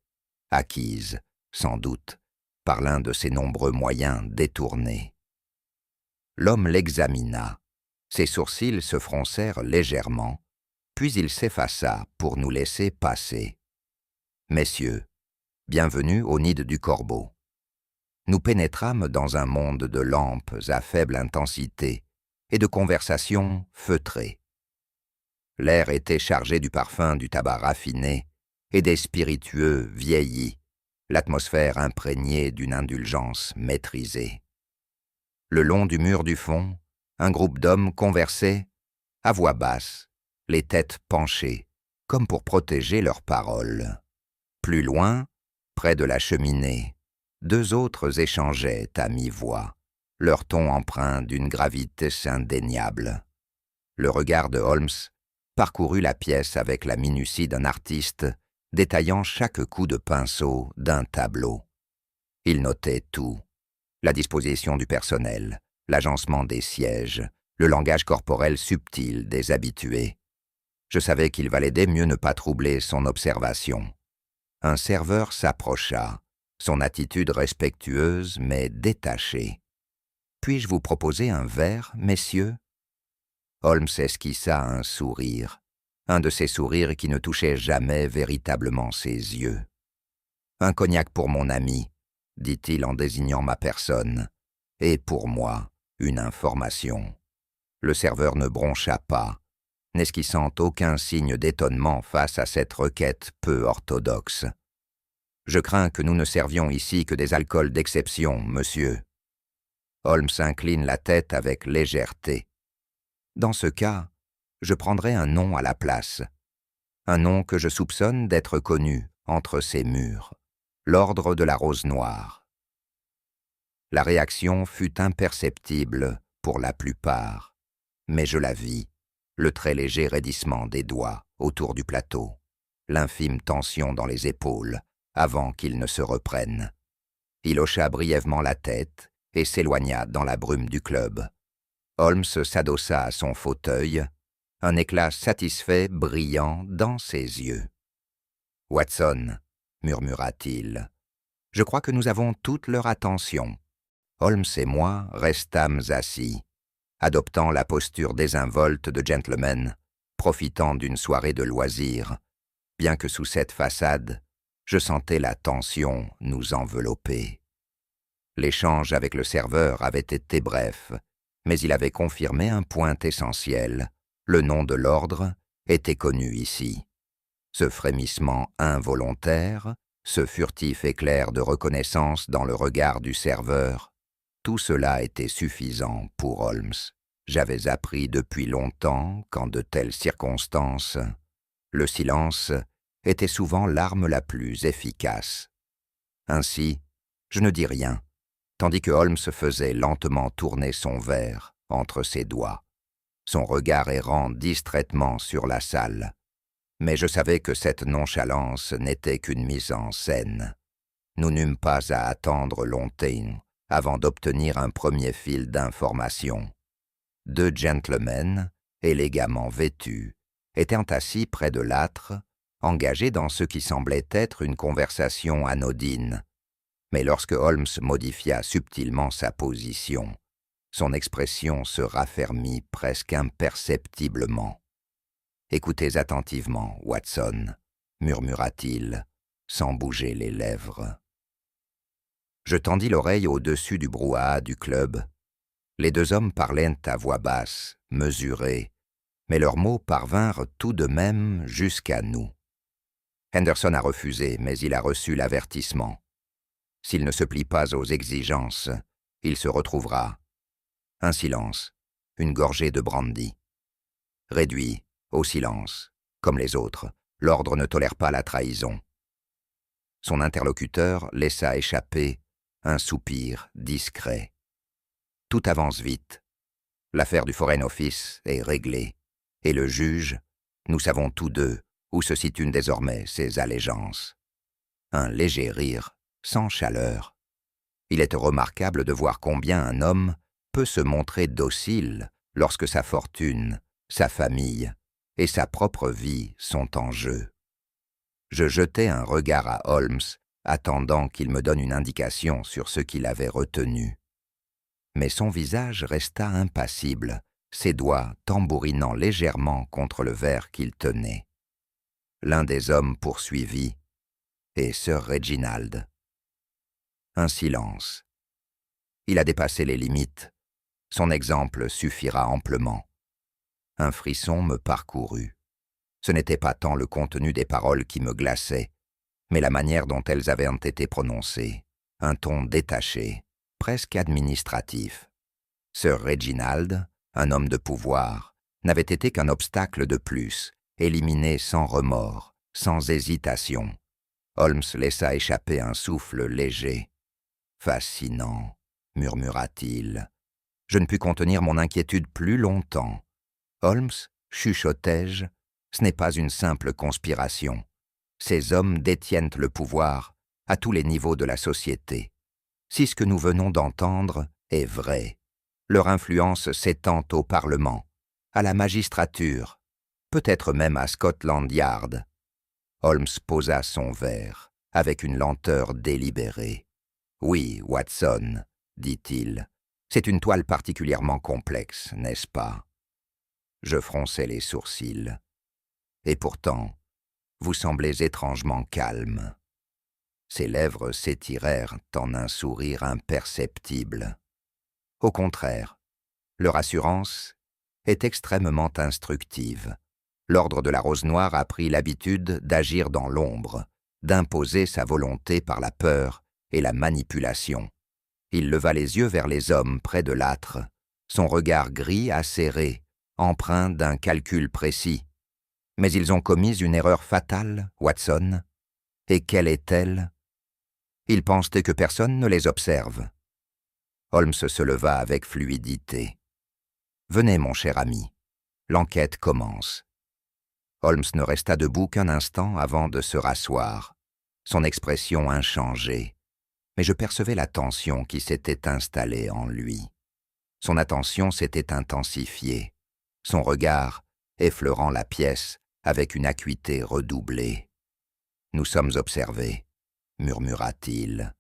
acquise, sans doute, par l'un de ses nombreux moyens détournés. L'homme l'examina, ses sourcils se froncèrent légèrement, puis il s'effaça pour nous laisser passer. « Messieurs, bienvenue au nid du corbeau. » Nous pénétrâmes dans un monde de lampes à faible intensité et de conversations feutrées. L'air était chargé du parfum du tabac raffiné et des spiritueux vieillis, l'atmosphère imprégnée d'une indulgence maîtrisée. Le long du mur du fond, un groupe d'hommes conversait à voix basse, les têtes penchées, comme pour protéger leurs paroles. Plus loin, près de la cheminée, deux autres échangeaient à mi-voix, leur ton empreint d'une gravité indéniable. Le regard de Holmes parcourut la pièce avec la minutie d'un artiste détaillant chaque coup de pinceau d'un tableau. Il notait tout, la disposition du personnel, l'agencement des sièges, le langage corporel subtil des habitués. Je savais qu'il valait des mieux ne pas troubler son observation. Un serveur s'approcha, son attitude respectueuse mais détachée. « Puis-je vous proposer un verre, messieurs ?» Holmes esquissa un sourire, un de ces sourires qui ne touchaient jamais véritablement ses yeux. « Un cognac pour mon ami, » dit-il en désignant ma personne, « et pour moi, une information. » Le serveur ne broncha pas, n'esquissant aucun signe d'étonnement face à cette requête peu orthodoxe. « Je crains que nous ne servions ici que des alcools d'exception, monsieur. » Holmes incline la tête avec légèreté. « Dans ce cas, je prendrai un nom à la place. Un nom que je soupçonne d'être connu entre ces murs. L'Ordre de la Rose Noire. » La réaction fut imperceptible pour la plupart, mais je la vis, le très léger raidissement des doigts autour du plateau, l'infime tension dans les épaules avant qu'il ne se reprenne. Il hocha brièvement la tête et s'éloigna dans la brume du club. Holmes s'adossa à son fauteuil, un éclat satisfait brillant dans ses yeux. « Watson, » murmura-t-il, « je crois que nous avons toute leur attention. » Holmes et moi restâmes assis, adoptant la posture désinvolte de gentlemen, profitant d'une soirée de loisirs, bien que sous cette façade, je sentais la tension nous envelopper. L'échange avec le serveur avait été bref, mais il avait confirmé un point essentiel. Le nom de l'ordre était connu ici. Ce frémissement involontaire, ce furtif éclair de reconnaissance dans le regard du serveur, tout cela était suffisant pour Holmes. J'avais appris depuis longtemps qu'en de telles circonstances, Le silence était souvent l'arme la plus efficace. Ainsi, je ne dis rien, tandis que Holmes faisait lentement tourner son verre entre ses doigts, son regard errant distraitement sur la salle. Mais je savais que cette nonchalance n'était qu'une mise en scène. Nous n'eûmes pas à attendre longtemps avant d'obtenir un premier fil d'information. 2 gentlemen, élégamment vêtus, étaient assis près de l'âtre, engagés dans ce qui semblait être une conversation anodine. Mais lorsque Holmes modifia subtilement sa position, son expression se raffermit presque imperceptiblement. « Écoutez attentivement, Watson, » murmura-t-il, sans bouger les lèvres. Je tendis l'oreille au-dessus du brouhaha du club. Les 2 hommes parlaient à voix basse, mesurée, mais leurs mots parvinrent tout de même jusqu'à nous. Henderson a refusé, mais il a reçu l'avertissement. S'il ne se plie pas aux exigences, il se retrouvera. Un silence, une gorgée de brandy. Réduit au silence, comme les autres, l'ordre ne tolère pas la trahison. Son interlocuteur laissa échapper un soupir discret. Tout avance vite. L'affaire du Foreign Office est réglée, et le juge, nous savons tous deux où se situent désormais ses allégeances. Un léger rire, sans chaleur. Il est remarquable de voir combien un homme peut se montrer docile lorsque sa fortune, sa famille et sa propre vie sont en jeu. Je jetai un regard à Holmes, attendant qu'il me donne une indication sur ce qu'il avait retenu. Mais son visage resta impassible, ses doigts tambourinant légèrement contre le verre qu'il tenait. L'un des hommes poursuivit, et Sir Reginald. Un silence. Il a dépassé les limites. Son exemple suffira amplement. Un frisson me parcourut. Ce n'était pas tant le contenu des paroles qui me glaçait, mais la manière dont elles avaient été prononcées, un ton détaché, presque administratif. Sir Reginald, un homme de pouvoir, n'avait été qu'un obstacle de plus, éliminé sans remords, sans hésitation. Holmes laissa échapper un souffle léger. « Fascinant », murmura-t-il. Je ne pus contenir mon inquiétude plus longtemps. « Holmes, chuchotai-je, ce n'est pas une simple conspiration. Ces hommes détiennent le pouvoir à tous les niveaux de la société. Si ce que nous venons d'entendre est vrai, leur influence s'étend au Parlement, à la magistrature, peut-être même à Scotland Yard. » Holmes posa son verre avec une lenteur délibérée. « Oui, Watson, » dit-il, « c'est une toile particulièrement complexe, n'est-ce pas ?» Je fronçai les sourcils. « Et pourtant, vous semblez étrangement calme. » Ses lèvres s'étirèrent en un sourire imperceptible. Au contraire, leur assurance est extrêmement instructive. L'ordre de la Rose Noire a pris l'habitude d'agir dans l'ombre, d'imposer sa volonté par la peur et la manipulation. Il leva les yeux vers les hommes près de l'âtre, son regard gris acéré, empreint d'un calcul précis. « Mais ils ont commis une erreur fatale, Watson. Et quelle est-elle ? Ils pensent que personne ne les observe. » Holmes se leva avec fluidité. « Venez, mon cher ami, l'enquête commence. » Holmes ne resta debout qu'un instant avant de se rasseoir, son expression inchangée, mais je percevais la tension qui s'était installée en lui. Son attention s'était intensifiée, son regard effleurant la pièce avec une acuité redoublée. « Nous sommes observés, » murmura-t-il.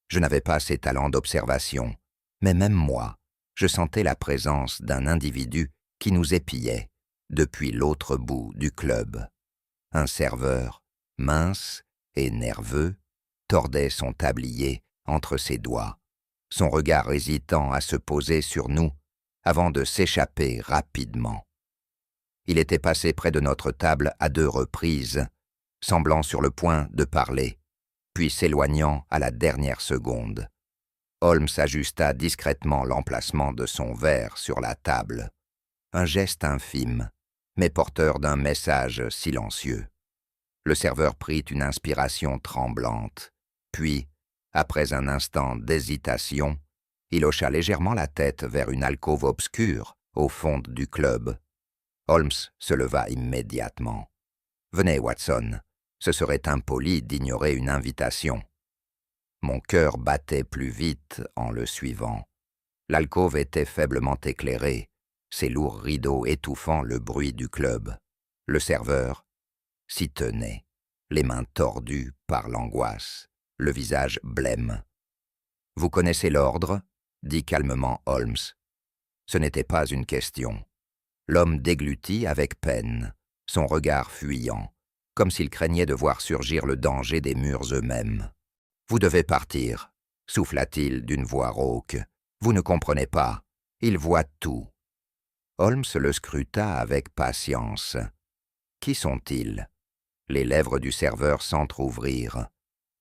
Je n'avais pas ces talents d'observation, mais même moi, je sentais la présence d'un individu qui nous épiait depuis l'autre bout du club. Un serveur, mince et nerveux, tordait son tablier entre ses doigts, son regard hésitant à se poser sur nous avant de s'échapper rapidement. Il était passé près de notre table à 2 reprises, semblant sur le point de parler, puis s'éloignant à la dernière seconde. Holmes ajusta discrètement l'emplacement de son verre sur la table. Un geste infime, mais porteur d'un message silencieux. Le serveur prit une inspiration tremblante, puis, après un instant d'hésitation, il hocha légèrement la tête vers une alcôve obscure au fond du club. Holmes se leva immédiatement. « Venez, Watson, ce serait impoli d'ignorer une invitation. » Mon cœur battait plus vite en le suivant. L'alcôve était faiblement éclairée, ses lourds rideaux étouffant le bruit du club. Le serveur s'y tenait, les mains tordues par l'angoisse, le visage blême. « Vous connaissez l'ordre » dit calmement Holmes. Ce n'était pas une question. L'homme déglutit avec peine, son regard fuyant, comme s'il craignait de voir surgir le danger des murs eux-mêmes. « Vous devez partir » souffla-t-il d'une voix rauque. « Vous ne comprenez pas. Il voit tout. » Holmes le scruta avec patience. « Qui sont-ils » Les lèvres du serveur s'entr'ouvrirent,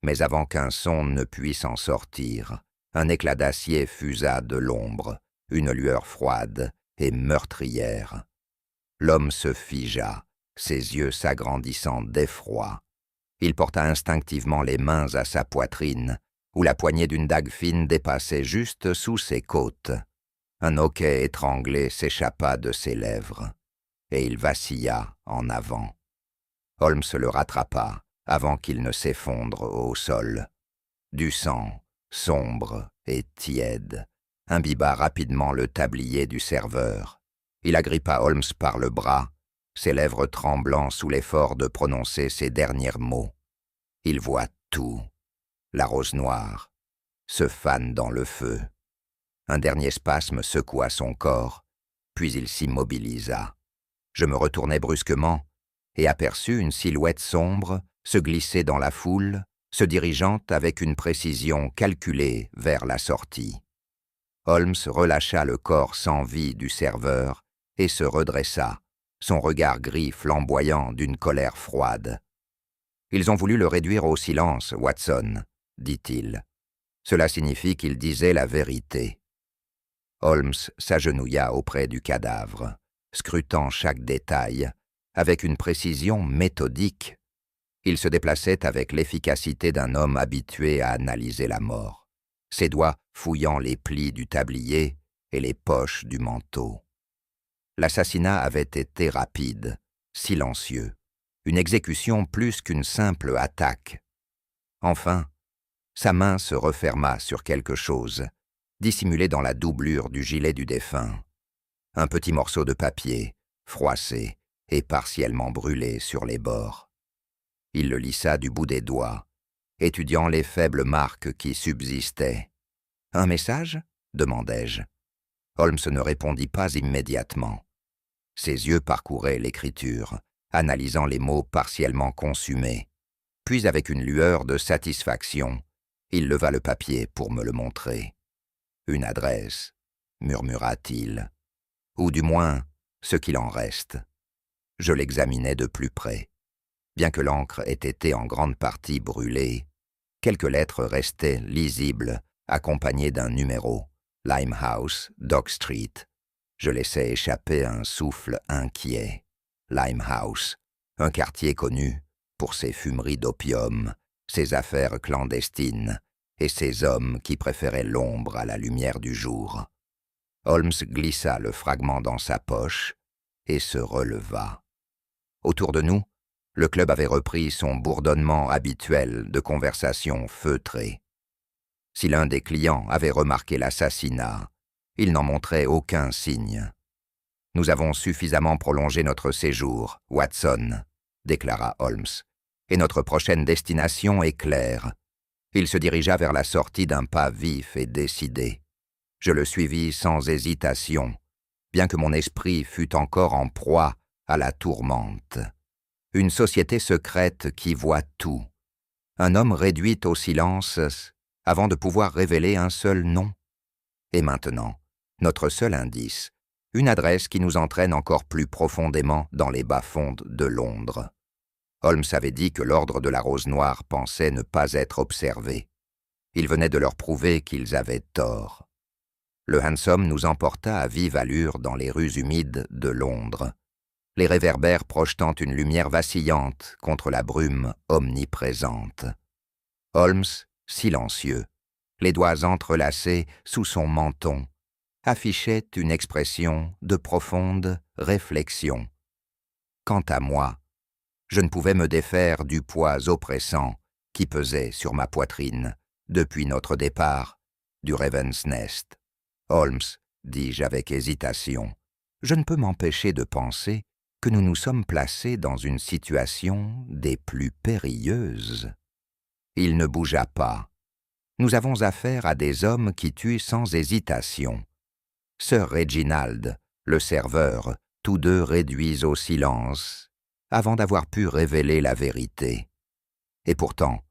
mais avant qu'un son ne puisse en sortir, un éclat d'acier fusa de l'ombre, une lueur froide et meurtrière. L'homme se figea, ses yeux s'agrandissant d'effroi. Il porta instinctivement les mains à sa poitrine, où la poignée d'une dague fine dépassait juste sous ses côtes. Un hoquet étranglé s'échappa de ses lèvres, et il vacilla en avant. Holmes le rattrapa avant qu'il ne s'effondre au sol. Du sang, sombre et tiède, imbiba rapidement le tablier du serveur. Il agrippa Holmes par le bras, ses lèvres tremblant sous l'effort de prononcer ses derniers mots. Il voit tout. La rose noire se fane dans le feu. Un dernier spasme secoua son corps, puis il s'immobilisa. Je me retournai brusquement et aperçus une silhouette sombre se glisser dans la foule, se dirigeant avec une précision calculée vers la sortie. Holmes relâcha le corps sans vie du serveur et se redressa, son regard gris flamboyant d'une colère froide. « Ils ont voulu le réduire au silence, Watson, » dit-il. « Cela signifie qu'il disait la vérité. » Holmes s'agenouilla auprès du cadavre, scrutant chaque détail, avec une précision méthodique. Il se déplaçait avec l'efficacité d'un homme habitué à analyser la mort, ses doigts fouillant les plis du tablier et les poches du manteau. L'assassinat avait été rapide, silencieux, une exécution plus qu'une simple attaque. Enfin, sa main se referma sur quelque chose, dissimulé dans la doublure du gilet du défunt. Un petit morceau de papier, froissé et partiellement brûlé sur les bords. Il le lissa du bout des doigts, étudiant les faibles marques qui subsistaient. « Un message » demandai-je. Holmes ne répondit pas immédiatement. Ses yeux parcouraient l'écriture, analysant les mots partiellement consumés. Puis, avec une lueur de satisfaction, il leva le papier pour me le montrer. « Une adresse » murmura-t-il. « Ou du moins, ce qu'il en reste. » Je l'examinai de plus près. Bien que l'encre ait été en grande partie brûlée, quelques lettres restaient lisibles, accompagnées d'un numéro, Limehouse, Dock Street. Je laissai échapper un souffle inquiet. Limehouse, un quartier connu pour ses fumeries d'opium, ses affaires clandestines et ses hommes qui préféraient l'ombre à la lumière du jour. Holmes glissa le fragment dans sa poche et se releva. Autour de nous, le club avait repris son bourdonnement habituel de conversation feutrée. Si l'un des clients avait remarqué l'assassinat, il n'en montrait aucun signe. « Nous avons suffisamment prolongé notre séjour, Watson, » déclara Holmes, « et notre prochaine destination est claire. » Il se dirigea vers la sortie d'un pas vif et décidé. Je le suivis sans hésitation, bien que mon esprit fût encore en proie à la tourmente. Une société secrète qui voit tout. Un homme réduit au silence avant de pouvoir révéler un seul nom. Et maintenant, notre seul indice, une adresse qui nous entraîne encore plus profondément dans les bas-fonds de Londres. Holmes avait dit que l'ordre de la Rose Noire pensait ne pas être observé. Il venait de leur prouver qu'ils avaient tort. Le hansom nous emporta à vive allure dans les rues humides de Londres. les réverbères projetant une lumière vacillante contre la brume omniprésente. Holmes, silencieux, les doigts entrelacés sous son menton, affichait une expression de profonde réflexion. Quant à moi, je ne pouvais me défaire du poids oppressant qui pesait sur ma poitrine depuis notre départ du Raven's Nest. « Holmes, dis-je avec hésitation, je ne peux m'empêcher de penser que nous nous sommes placés dans une situation des plus périlleuses. » Il ne bougea pas. Nous avons affaire à des hommes qui tuent sans hésitation. Sir Reginald, le serveur, tous deux réduits au silence, avant d'avoir pu révéler la vérité. Et pourtant,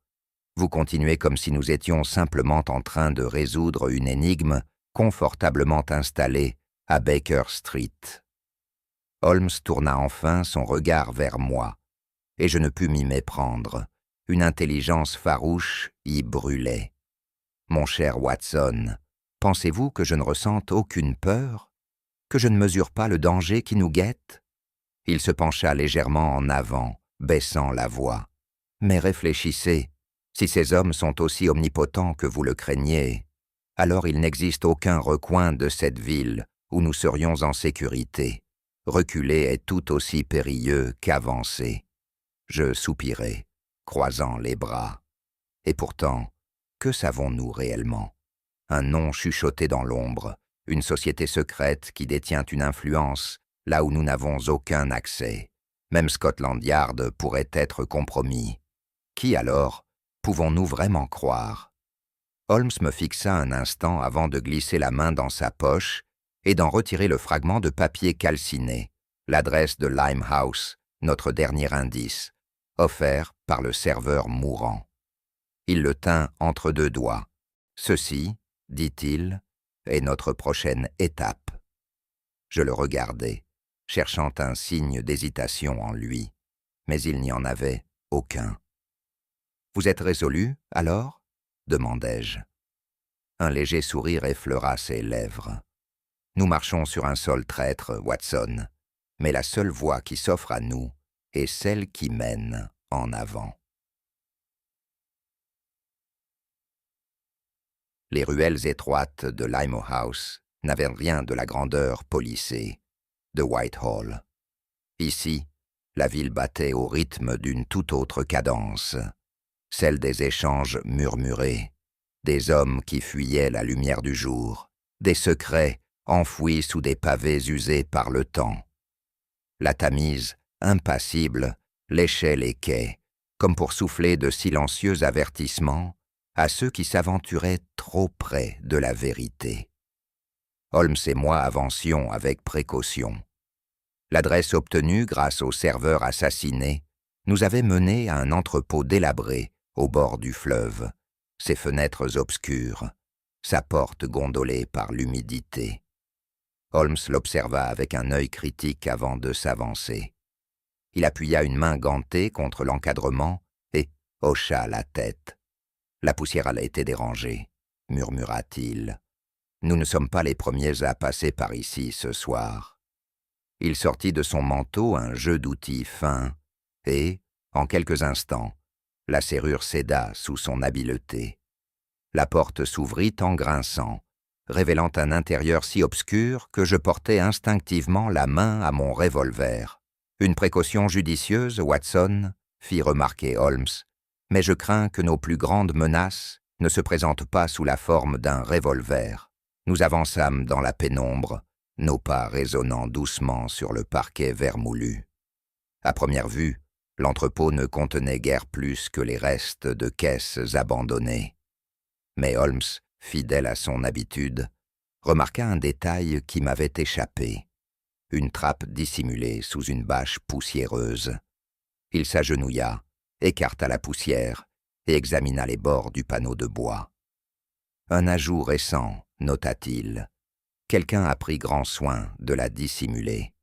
vous continuez comme si nous étions simplement en train de résoudre une énigme confortablement installée à Baker Street. Holmes tourna enfin son regard vers moi, et je ne pus m'y méprendre. Une intelligence farouche y brûlait. « Mon cher Watson, pensez-vous que je ne ressente aucune peur? Que je ne mesure pas le danger qui nous guette ?» Il se pencha légèrement en avant, baissant la voix. « Mais réfléchissez, si ces hommes sont aussi omnipotents que vous le craignez, alors il n'existe aucun recoin de cette ville où nous serions en sécurité. Reculer est tout aussi périlleux qu'avancer. » Je soupirai, croisant les bras. Et pourtant, que savons-nous réellement? Un nom chuchoté dans l'ombre, une société secrète qui détient une influence là où nous n'avons aucun accès. Même Scotland Yard pourrait être compromis. Qui alors pouvons-nous vraiment croire? Holmes me fixa un instant avant de glisser la main dans sa poche et d'en retirer le fragment de papier calciné, l'adresse de Limehouse, notre dernier indice, offert par le serveur mourant. Il le tint entre deux doigts. « Ceci, dit-il, est notre prochaine étape. » Je le regardai, cherchant un signe d'hésitation en lui, mais il n'y en avait aucun. « Vous êtes résolu, alors ?» demandai-je. Un léger sourire effleura ses lèvres. « Nous marchons sur un sol traître, Watson, mais la seule voie qui s'offre à nous est celle qui mène en avant. » Les ruelles étroites de Limehouse n'avaient rien de la grandeur policée de Whitehall. Ici, la ville battait au rythme d'une toute autre cadence, celle des échanges murmurés, des hommes qui fuyaient la lumière du jour, des secrets enfouis sous des pavés usés par le temps. La Tamise, impassible, léchait les quais, comme pour souffler de silencieux avertissements à ceux qui s'aventuraient trop près de la vérité. Holmes et moi avancions avec précaution. L'adresse obtenue grâce au serveur assassiné nous avait menés à un entrepôt délabré au bord du fleuve, ses fenêtres obscures, sa porte gondolée par l'humidité. Holmes l'observa avec un œil critique avant de s'avancer. Il appuya une main gantée contre l'encadrement et hocha la tête. « La poussière a été dérangée, » murmura-t-il. « Nous ne sommes pas les premiers à passer par ici ce soir. » Il sortit de son manteau un jeu d'outils fin et, en quelques instants, la serrure céda sous son habileté. La porte s'ouvrit en grinçant, révélant un intérieur si obscur que je portai instinctivement la main à mon revolver. « Une précaution judicieuse, Watson, » fit remarquer Holmes. « Mais je crains que nos plus grandes menaces ne se présentent pas sous la forme d'un revolver. » Nous avançâmes dans la pénombre, nos pas résonnant doucement sur le parquet vermoulu. À première vue, l'entrepôt ne contenait guère plus que les restes de caisses abandonnées. Mais Holmes, fidèle à son habitude, remarqua un détail qui m'avait échappé. Une trappe dissimulée sous une bâche poussiéreuse. Il s'agenouilla, écarta la poussière et examina les bords du panneau de bois. « Un ajout récent, nota-t-il. Quelqu'un a pris grand soin de la dissimuler. »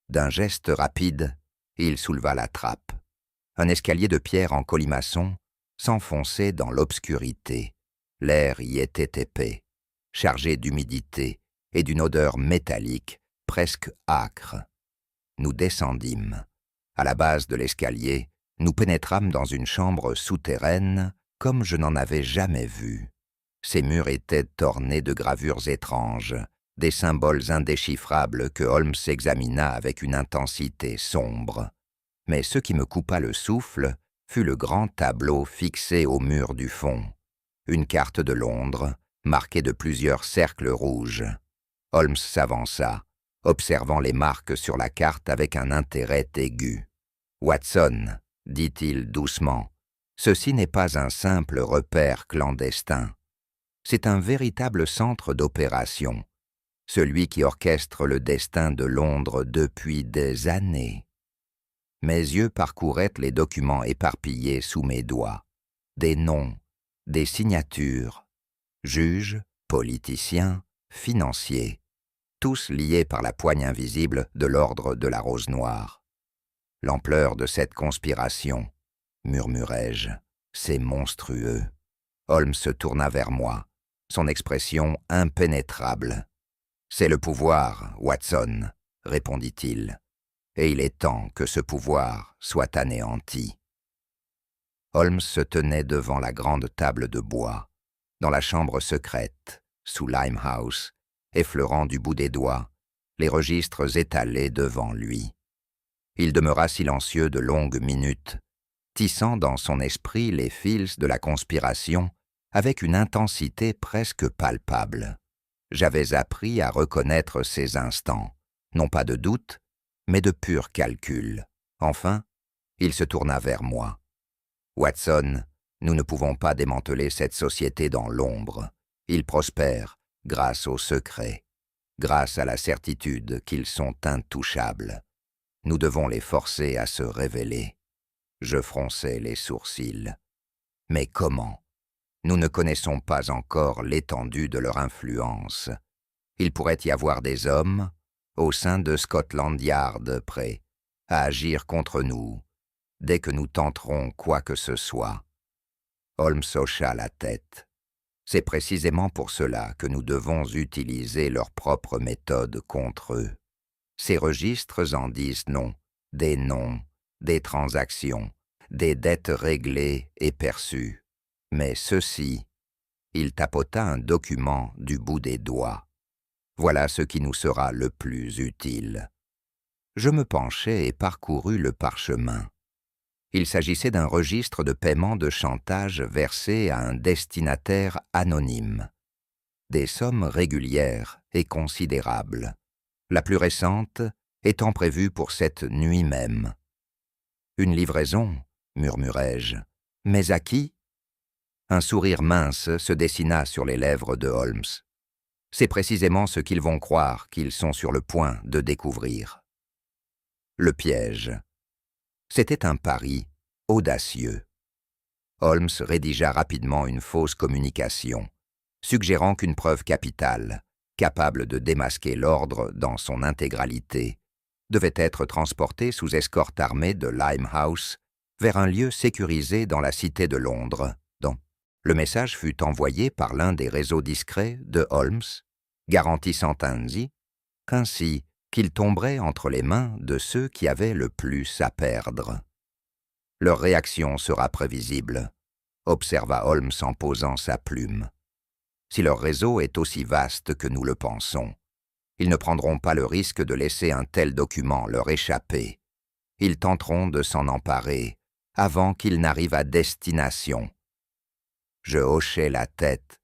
D'un geste rapide, il souleva la trappe. Un escalier de pierre en colimaçon s'enfonçait dans l'obscurité. L'air y était épais, chargé d'humidité et d'une odeur métallique presque âcre. nous descendîmes. À la base de l'escalier, nous pénétrâmes dans une chambre souterraine comme je n'en avais jamais vu. Ses murs étaient ornés de gravures étranges, des symboles indéchiffrables que Holmes examina avec une intensité sombre. Mais ce qui me coupa le souffle fut le grand tableau fixé au mur du fond. Une carte de Londres, marquée de plusieurs cercles rouges. Holmes s'avança, observant les marques sur la carte avec un intérêt aigu. « Watson, dit-il doucement, ceci n'est pas un simple repère clandestin. C'est un véritable centre d'opération, celui qui orchestre le destin de Londres depuis des années. » Mes yeux parcouraient les documents éparpillés sous mes doigts. Des noms, des signatures, juges, politiciens, financiers, tous liés par la poigne invisible de l'ordre de la Rose Noire. L'ampleur de cette conspiration, murmurai-je, c'est monstrueux. Holmes se tourna vers moi, son expression impénétrable. « C'est le pouvoir, Watson, » répondit-il. « Et il est temps que ce pouvoir soit anéanti. » Holmes se tenait devant la grande table de bois, dans la chambre secrète, sous Limehouse, effleurant du bout des doigts les registres étalés devant lui. Il demeura silencieux de longues minutes, tissant dans son esprit les fils de la conspiration avec une intensité presque palpable. J'avais appris à reconnaître ces instants, non pas de doute, mais de pur calcul. Enfin, il se tourna vers moi. « Watson, nous ne pouvons pas démanteler cette société dans l'ombre. Ils prospèrent grâce au secret, grâce à la certitude qu'ils sont intouchables. Nous devons les forcer à se révéler. » Je fronçai les sourcils. « Mais comment ? Nous ne connaissons pas encore l'étendue de leur influence. Il pourrait y avoir des hommes, au sein de Scotland Yard, prêts à agir contre nous, dès que nous tenterons quoi que ce soit. » Holmes hocha la tête. « C'est précisément pour cela que nous devons utiliser leurs propres méthodes contre eux. Ces registres en disent non, des noms, des transactions, des dettes réglées et perçues. Mais ceci, il tapota un document du bout des doigts. Voilà ce qui nous sera le plus utile. » Je me penchai et parcourus le parchemin. Il s'agissait d'un registre de paiement de chantage versé à un destinataire anonyme. Des sommes régulières et considérables, la plus récente étant prévue pour cette nuit même. « Une livraison, murmurai-je. Mais à qui ? » Un sourire mince se dessina sur les lèvres de Holmes. « C'est précisément ce qu'ils vont croire qu'ils sont sur le point de découvrir. » Le piège. C'était un pari audacieux. Holmes rédigea rapidement une fausse communication, suggérant qu'une preuve capitale, capable de démasquer l'ordre dans son intégralité, devait être transportée sous escorte armée de Limehouse vers un lieu sécurisé dans la cité de Londres, dont le message fut envoyé par l'un des réseaux discrets de Holmes, garantissant qu'ainsi qu'il tomberait entre les mains de ceux qui avaient le plus à perdre. « Leur réaction sera prévisible, » observa Holmes en posant sa plume. « Si leur réseau est aussi vaste que nous le pensons, ils ne prendront pas le risque de laisser un tel document leur échapper. Ils tenteront de s'en emparer avant qu'il n'arrive à destination. » Je hochai la tête,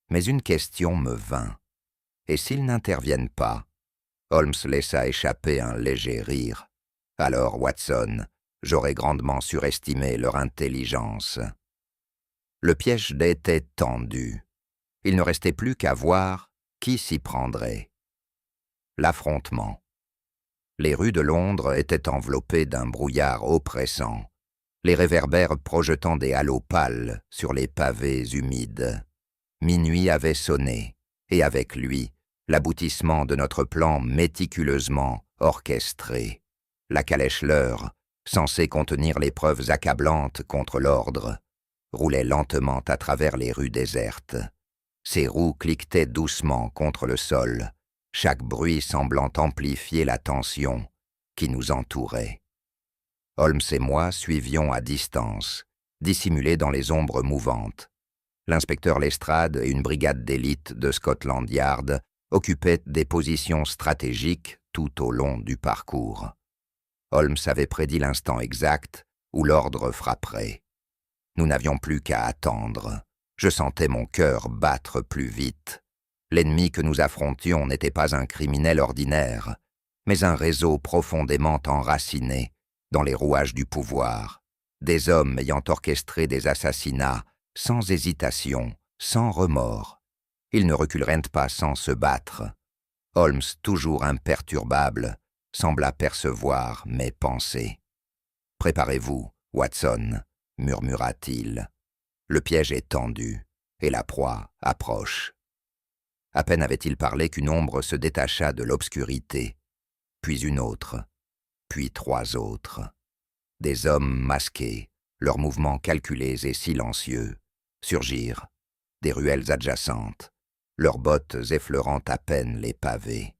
mais une question me vint. « Et s'ils n'interviennent pas ?» Holmes laissa échapper un léger rire. « Alors, Watson, j'aurais grandement surestimé leur intelligence. » Le piège était tendu. Il ne restait plus qu'à voir qui s'y prendrait. L'affrontement. Les rues de Londres étaient enveloppées d'un brouillard oppressant, les réverbères projetant des halos pâles sur les pavés humides. Minuit avait sonné, et avec lui, l'aboutissement de notre plan méticuleusement orchestré. La calèche Leur, censée contenir les preuves accablantes contre l'ordre, roulait lentement à travers les rues désertes. Ses roues cliquetaient doucement contre le sol, chaque bruit semblant amplifier la tension, qui nous entourait. Holmes et moi suivions à distance, dissimulés dans les ombres mouvantes. L'inspecteur Lestrade et une brigade d'élite de Scotland Yard occupaient des positions stratégiques tout au long du parcours. Holmes avait prédit l'instant exact où l'ordre frapperait. Nous n'avions plus qu'à attendre. Je sentais mon cœur battre plus vite. L'ennemi que nous affrontions n'était pas un criminel ordinaire, mais un réseau profondément enraciné dans les rouages du pouvoir, des hommes ayant orchestré des assassinats sans hésitation, sans remords. Ils ne reculeraient pas sans se battre. Holmes, toujours imperturbable, sembla percevoir mes pensées. « Préparez-vous, Watson », murmura-t-il. « Le piège est tendu, et la proie approche. » À peine avait-il parlé qu'une ombre se détacha de l'obscurité, puis une autre, puis 3 autres. Des hommes masqués, leurs mouvements calculés et silencieux, surgirent, des ruelles adjacentes, leurs bottes effleurant à peine les pavés.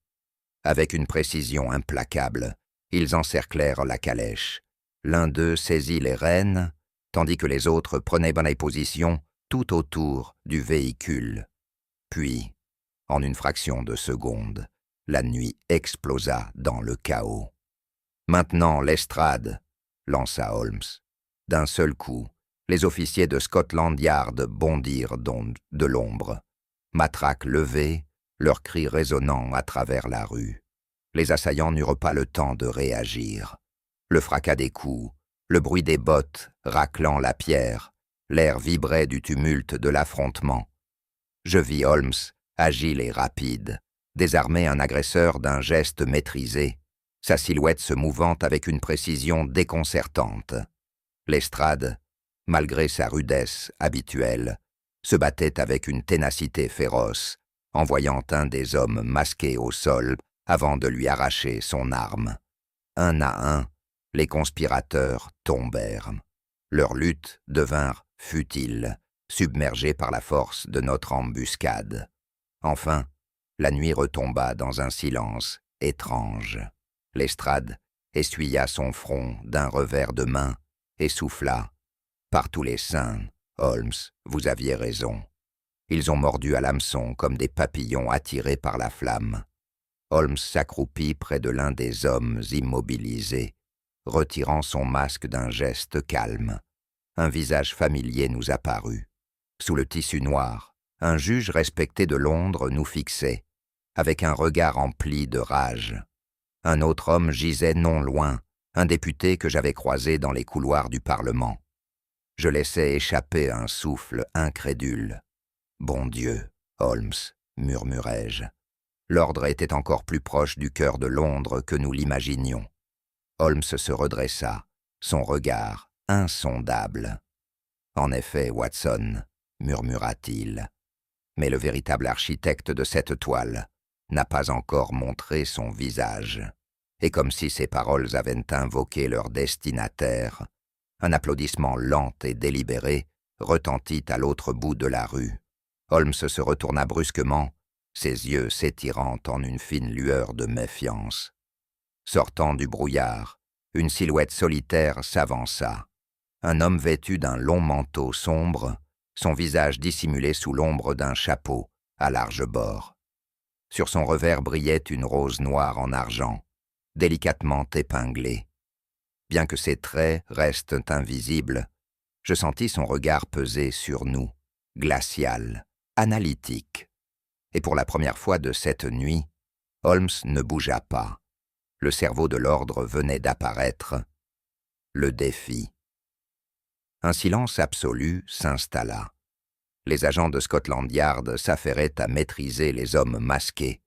Avec une précision implacable, ils encerclèrent la calèche. L'un d'eux saisit les rênes, tandis que les autres prenaient bonne position tout autour du véhicule. Puis, en une fraction de seconde, la nuit explosa dans le chaos. « Maintenant, Lestrade !» lança Holmes. D'un seul coup, les officiers de Scotland Yard bondirent de l'ombre. Matraques levées, leurs cris résonnant à travers la rue. Les assaillants n'eurent pas le temps de réagir. Le fracas des coups, le bruit des bottes raclant la pierre, l'air vibrait du tumulte de l'affrontement. Je vis Holmes, agile et rapide, désarmer un agresseur d'un geste maîtrisé, sa silhouette se mouvant avec une précision déconcertante. Lestrade, malgré sa rudesse habituelle, se battait avec une ténacité féroce, en voyant un des hommes masqués au sol avant de lui arracher son arme. Un à un, les conspirateurs tombèrent. Leur lutte devint futile, submergée par la force de notre embuscade. Enfin, la nuit retomba dans un silence étrange. Lestrade essuya son front d'un revers de main et souffla. « Par tous les saints, Holmes, vous aviez raison. Ils ont mordu à l'hameçon comme des papillons attirés par la flamme. » Holmes s'accroupit près de l'un des hommes immobilisés, retirant son masque d'un geste calme. Un visage familier nous apparut. Sous le tissu noir, un juge respecté de Londres nous fixait, avec un regard empli de rage. Un autre homme gisait non loin, un député que j'avais croisé dans les couloirs du Parlement. Je laissai échapper un souffle incrédule. « Bon Dieu, Holmes, murmurai-je. L'ordre était encore plus proche du cœur de Londres que nous l'imaginions. » Holmes se redressa, son regard insondable. « En effet, Watson, murmura-t-il, mais le véritable architecte de cette toile n'a pas encore montré son visage. » Et comme si ces paroles avaient invoqué leur destinataire, un applaudissement lent et délibéré retentit à l'autre bout de la rue. Holmes se retourna brusquement, ses yeux s'étirant en une fine lueur de méfiance. Sortant du brouillard, une silhouette solitaire s'avança. Un homme vêtu d'un long manteau sombre, son visage dissimulé sous l'ombre d'un chapeau à large bord. Sur son revers brillait une rose noire en argent, délicatement épinglée. Bien que ses traits restent invisibles, je sentis son regard peser sur nous, glacial, analytique. Et pour la première fois de cette nuit, Holmes ne bougea pas. Le cerveau de l'ordre venait d'apparaître. Le défi. Un silence absolu s'installa. Les agents de Scotland Yard s'affairaient à maîtriser les hommes masqués,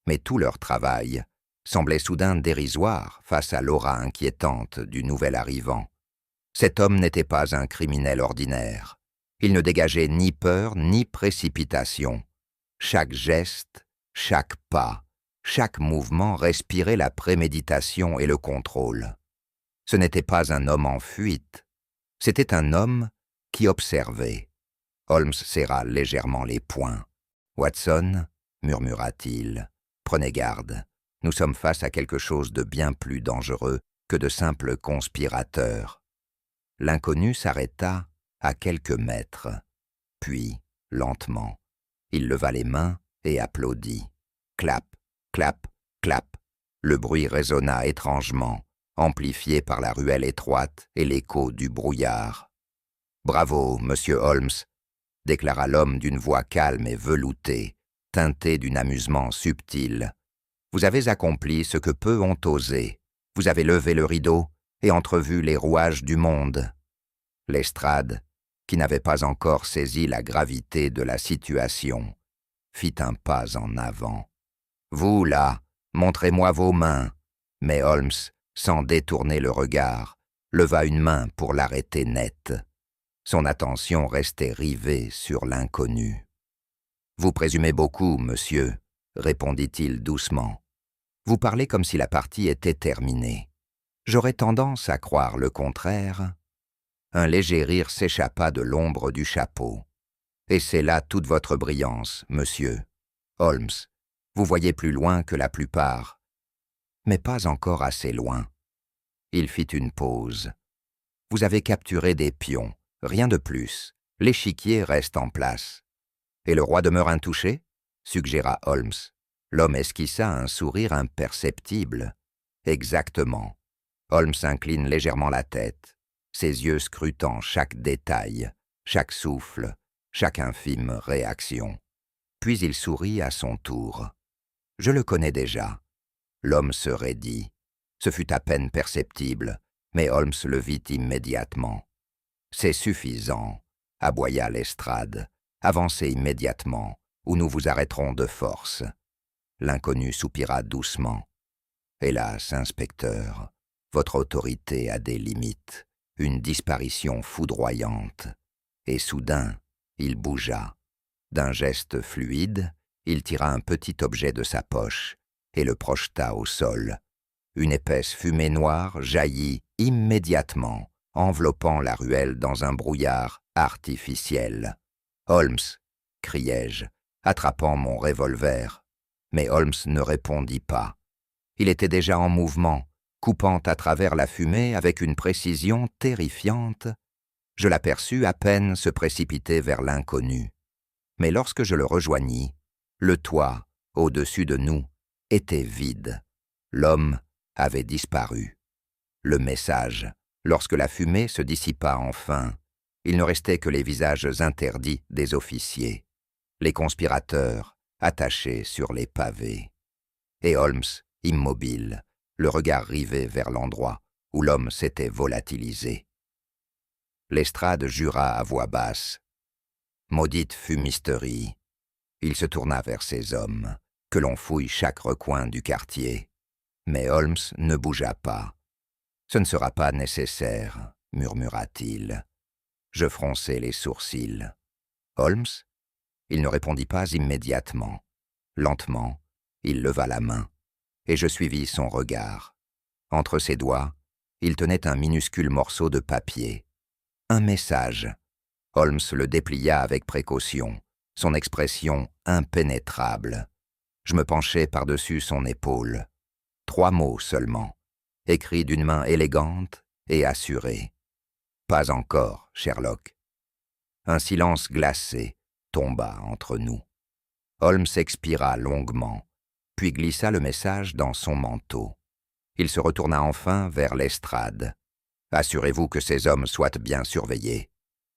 mais tout leur travail semblait soudain dérisoire face à l'aura inquiétante du nouvel arrivant. Cet homme n'était pas un criminel ordinaire. Il ne dégageait ni peur ni précipitation. Chaque geste, chaque pas, chaque mouvement respirait la préméditation et le contrôle. Ce n'était pas un homme en fuite, c'était un homme qui observait. Holmes serra légèrement les poings. « Watson, murmura-t-il, prenez garde. Nous sommes face à quelque chose de bien plus dangereux que de simples conspirateurs. » L'inconnu s'arrêta à quelques mètres. Puis, lentement, il leva les mains et applaudit. Clap, clap, clap. Le bruit résonna étrangement, amplifié par la ruelle étroite et l'écho du brouillard. « Bravo, monsieur Holmes !» déclara l'homme d'une voix calme et veloutée, teintée d'un amusement subtil. « Vous avez accompli ce que peu ont osé. Vous avez levé le rideau et entrevu les rouages du monde. » Lestrade, qui n'avait pas encore saisi la gravité de la situation, fit un pas en avant. « Vous, là, montrez-moi vos mains. » Mais Holmes, sans détourner le regard, leva une main pour l'arrêter net. Son attention restait rivée sur l'inconnu. « Vous présumez beaucoup, monsieur, » répondit-il doucement. « Vous parlez comme si la partie était terminée. J'aurais tendance à croire le contraire. » Un léger rire s'échappa de l'ombre du chapeau. « Et c'est là toute votre brillance, monsieur. Holmes, vous voyez plus loin que la plupart, mais pas encore assez loin. » Il fit une pause. « Vous avez capturé des pions, rien de plus. L'échiquier reste en place. »« Et le roi demeure intouché ?» suggéra Holmes. L'homme esquissa un sourire imperceptible. « Exactement. » Holmes incline légèrement la tête, ses yeux scrutant chaque détail, chaque souffle, chaque infime réaction. Puis il sourit à son tour. « Je le connais déjà. » L'homme se raidit. Ce fut à peine perceptible, mais Holmes le vit immédiatement. « C'est suffisant, » aboya Lestrade. « Avancez immédiatement, ou nous vous arrêterons de force. » L'inconnu soupira doucement. « Hélas, inspecteur, votre autorité a des limites, une disparition foudroyante. » Et soudain, il bougea. D'un geste fluide, il tira un petit objet de sa poche et le projeta au sol. Une épaisse fumée noire jaillit immédiatement, enveloppant la ruelle dans un brouillard artificiel. « Holmes !» criai-je, attrapant mon revolver. Mais Holmes ne répondit pas. Il était déjà en mouvement, coupant à travers la fumée avec une précision terrifiante. Je l'aperçus à peine se précipiter vers l'inconnu. Mais lorsque je le rejoignis, le toit, au-dessus de nous, était vide. L'homme avait disparu. Le message, lorsque la fumée se dissipa enfin, il ne restait que les visages interdits des officiers, les conspirateurs attachés sur les pavés. Et Holmes, immobile, le regard rivé vers l'endroit où l'homme s'était volatilisé. Lestrade jura à voix basse. Maudite fumisterie. Il se tourna vers ses hommes, que l'on fouille chaque recoin du quartier. Mais Holmes ne bougea pas. Ce ne sera pas nécessaire, murmura-t-il. Je fronçai les sourcils. Holmes? Il ne répondit pas immédiatement. Lentement, il leva la main, et je suivis son regard. Entre ses doigts, il tenait un minuscule morceau de papier. Un message. Holmes le déplia avec précaution, son expression impénétrable. Je me penchai par-dessus son épaule. 3 mots seulement, écrits d'une main élégante et assurée. « Pas encore, Sherlock. » Un silence glacé tomba entre nous. Holmes expira longuement, puis glissa le message dans son manteau. Il se retourna enfin vers Lestrade. « Assurez-vous que ces hommes soient bien surveillés, »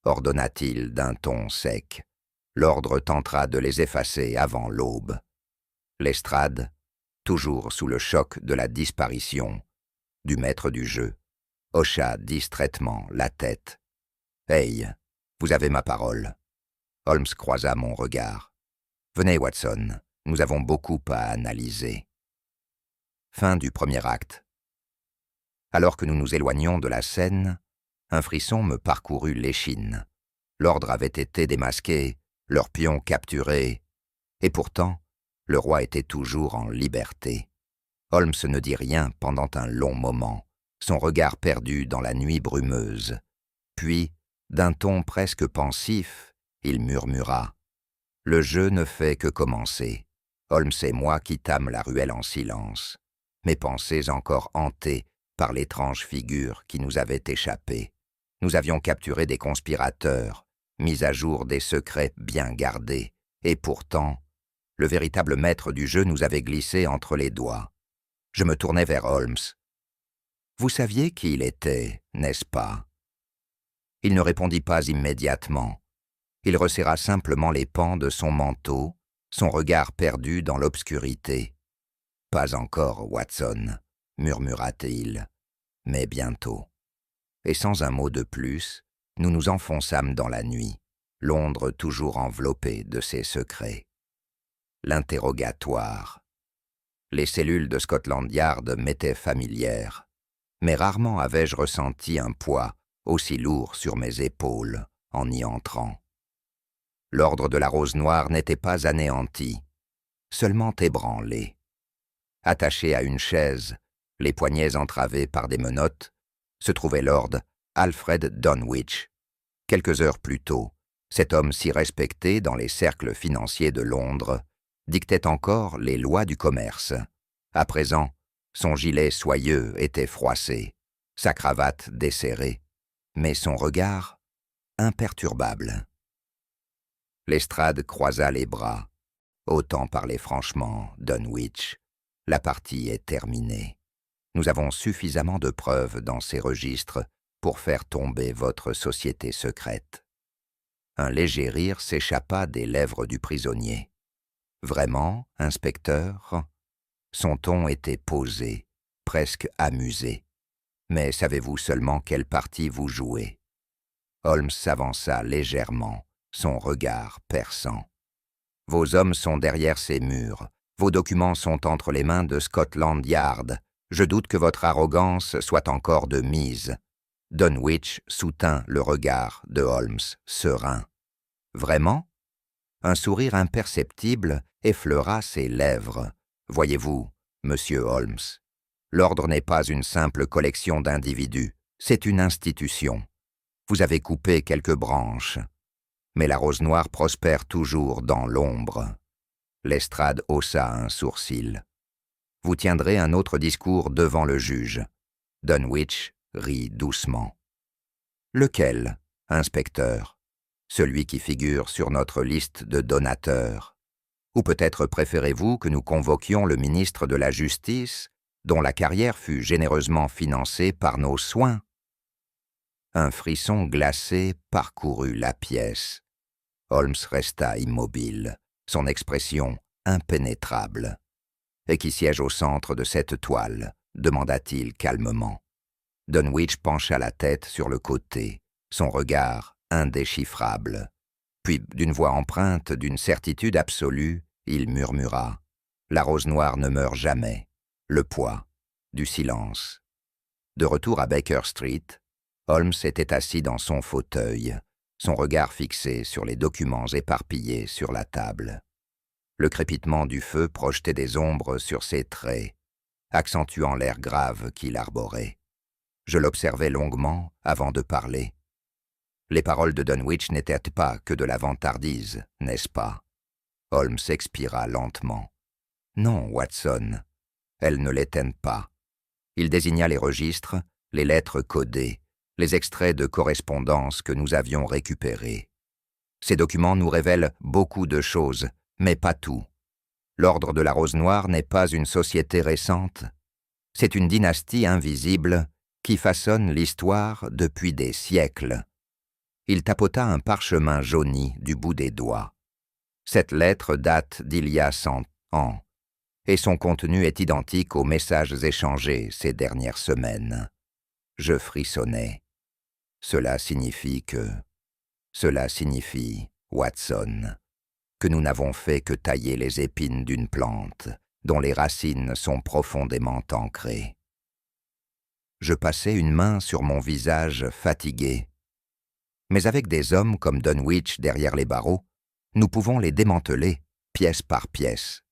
ordonna-t-il d'un ton sec. « L'ordre tentera de les effacer avant l'aube. » Lestrade, toujours sous le choc de la disparition du maître du jeu, hocha distraitement la tête. « Hey, vous avez ma parole. » Holmes croisa mon regard. « Venez, Watson, nous avons beaucoup à analyser. » Fin du premier acte. Alors que nous nous éloignions de la scène, un frisson me parcourut l'échine. L'ordre avait été démasqué, leurs pions capturés, et pourtant, le roi était toujours en liberté. Holmes ne dit rien pendant un long moment, son regard perdu dans la nuit brumeuse. Puis, d'un ton presque pensif, il murmura « Le jeu ne fait que commencer. Holmes et moi quittâmes la ruelle en silence, mes pensées encore hantées par l'étrange figure qui nous avait échappé. Nous avions capturé des conspirateurs, mis à jour des secrets bien gardés, et pourtant, le véritable maître du jeu nous avait glissé entre les doigts. Je me tournai vers Holmes. « Vous saviez qui il était, n'est-ce pas ?» Il ne répondit pas immédiatement. Il resserra simplement les pans de son manteau, son regard perdu dans l'obscurité. « Pas encore, Watson, » murmura-t-il, « mais bientôt. » Et sans un mot de plus, nous nous enfonçâmes dans la nuit, Londres toujours enveloppée de ses secrets. L'interrogatoire. Les cellules de Scotland Yard m'étaient familières, mais rarement avais-je ressenti un poids aussi lourd sur mes épaules en y entrant. L'ordre de la Rose Noire n'était pas anéanti, seulement ébranlé. Attaché à une chaise, les poignets entravés par des menottes, se trouvait Lord Alfred Dunwich. Quelques heures plus tôt, cet homme si respecté dans les cercles financiers de Londres dictait encore les lois du commerce. À présent, son gilet soyeux était froissé, sa cravate desserrée, mais son regard imperturbable. Lestrade croisa les bras. Autant parler franchement, Dunwich, la partie est terminée. Nous avons suffisamment de preuves dans ces registres pour faire tomber votre société secrète. Un léger rire s'échappa des lèvres du prisonnier. Vraiment, inspecteur ? Son ton était posé, presque amusé. Mais savez-vous seulement quelle partie vous jouez ? Holmes s'avança légèrement, son regard perçant. Vos hommes sont derrière ces murs, vos documents sont entre les mains de Scotland Yard. Je doute que votre arrogance soit encore de mise. Dunwich soutint le regard de Holmes, serein. Vraiment ? Un sourire imperceptible effleura ses lèvres. Voyez-vous, monsieur Holmes, l'ordre n'est pas une simple collection d'individus, c'est une institution. Vous avez coupé quelques branches, mais la Rose Noire prospère toujours dans l'ombre. Lestrade haussa un sourcil. Vous tiendrez un autre discours devant le juge. Dunwich rit doucement. Lequel, inspecteur ? Celui qui figure sur notre liste de donateurs. Ou peut-être préférez-vous que nous convoquions le ministre de la Justice, dont la carrière fut généreusement financée par nos soins ? Un frisson glacé parcourut la pièce. Holmes resta immobile, son expression impénétrable. « Et qui siège au centre de cette toile ?» demanda-t-il calmement. Dunwich pencha la tête sur le côté, son regard indéchiffrable. Puis, d'une voix empreinte d'une certitude absolue, il murmura « La Rose Noire ne meurt jamais. Le poids du silence. » De retour à Baker Street, Holmes était assis dans son fauteuil, son regard fixé sur les documents éparpillés sur la table. Le crépitement du feu projetait des ombres sur ses traits, accentuant l'air grave qu'il arborait. Je l'observais longuement avant de parler. Les paroles de Dunwich n'étaient pas que de la vantardise, n'est-ce pas ? Holmes expira lentement. Non, Watson, elles ne l'éteignent pas. Il désigna les registres, les lettres codées, les extraits de correspondance que nous avions récupérés. Ces documents nous révèlent beaucoup de choses, mais pas tout. L'Ordre de la Rose Noire n'est pas une société récente. C'est une dynastie invisible qui façonne l'histoire depuis des siècles. Il tapota un parchemin jauni du bout des doigts. Cette lettre date d'il y a 100 ans, et son contenu est identique aux messages échangés ces dernières semaines. Je frissonnais. Cela signifie, Watson, que nous n'avons fait que tailler les épines d'une plante dont les racines sont profondément ancrées. Je passai une main sur mon visage fatigué. Mais avec des hommes comme Dunwich derrière les barreaux, nous pouvons les démanteler, pièce par pièce.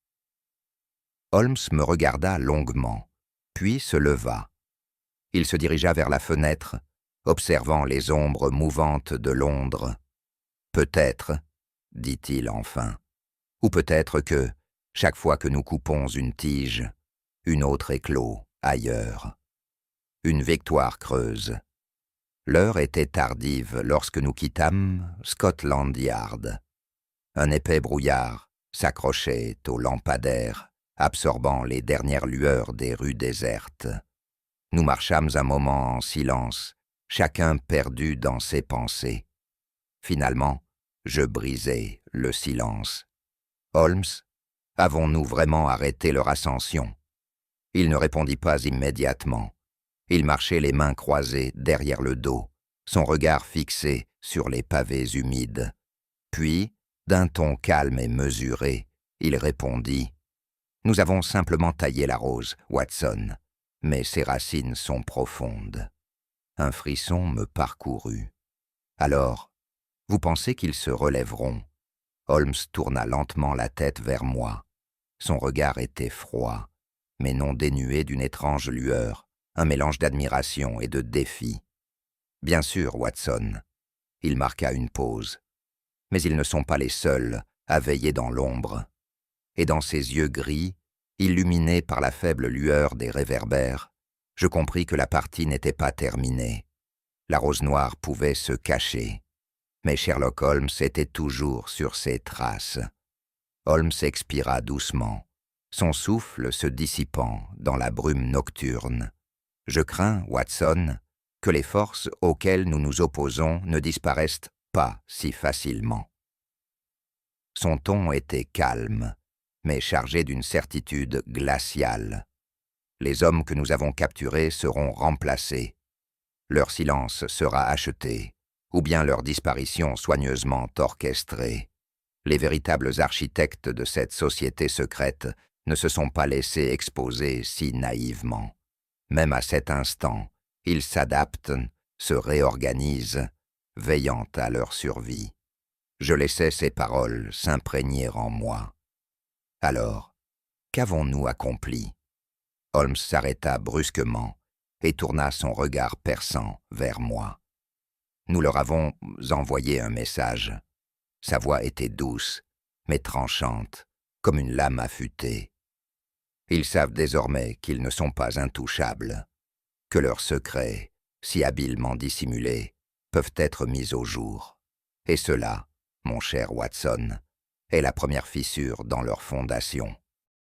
Holmes me regarda longuement, puis se leva. Il se dirigea vers la fenêtre, observant les ombres mouvantes de Londres. « Peut-être, dit-il enfin, ou peut-être que, Chaque fois que nous coupons une tige, une autre éclot ailleurs. Une victoire creuse. L'heure était tardive lorsque nous quittâmes Scotland Yard. Un épais brouillard s'accrochait aux lampadaires, absorbant les dernières lueurs des rues désertes. Nous marchâmes un moment en silence, chacun perdu dans ses pensées. Finalement, je brisai le silence. « Holmes, avons-nous vraiment arrêté leur ascension ?» Il ne répondit pas immédiatement. Il marchait les mains croisées derrière le dos, son regard fixé sur les pavés humides. Puis, d'un ton calme et mesuré, il répondit « Nous avons simplement taillé la rose, Watson, mais ses racines sont profondes. » Un frisson me parcourut. « Alors, vous pensez qu'ils se relèveront ?» Holmes tourna lentement la tête vers moi. Son regard était froid, mais non dénué d'une étrange lueur, un mélange d'admiration et de défi. « Bien sûr, Watson. » Il marqua une pause. « Mais ils ne sont pas les seuls à veiller dans l'ombre. » Et dans ses yeux gris, illuminés par la faible lueur des réverbères, je compris que la partie n'était pas terminée. La rose noire pouvait se cacher. Mais Sherlock Holmes était toujours sur ses traces. Holmes expira doucement, son souffle se dissipant dans la brume nocturne. « Je crains, Watson, que les forces auxquelles nous nous opposons ne disparaissent pas si facilement. » Son ton était calme, mais chargé d'une certitude glaciale. Les hommes que nous avons capturés seront remplacés. Leur silence sera acheté, ou bien leur disparition soigneusement orchestrée. Les véritables architectes de cette société secrète ne se sont pas laissés exposer si naïvement. Même à cet instant, ils s'adaptent, se réorganisent, veillant à leur survie. Je laissais ces paroles s'imprégner en moi. Alors, qu'avons-nous accompli? Holmes s'arrêta brusquement et tourna son regard perçant vers moi. Nous leur avons envoyé un message. Sa voix était douce, mais tranchante, comme une lame affûtée. Ils savent désormais qu'ils ne sont pas intouchables, que leurs secrets, si habilement dissimulés, peuvent être mis au jour. Et cela, mon cher Watson, est la première fissure dans leur fondation.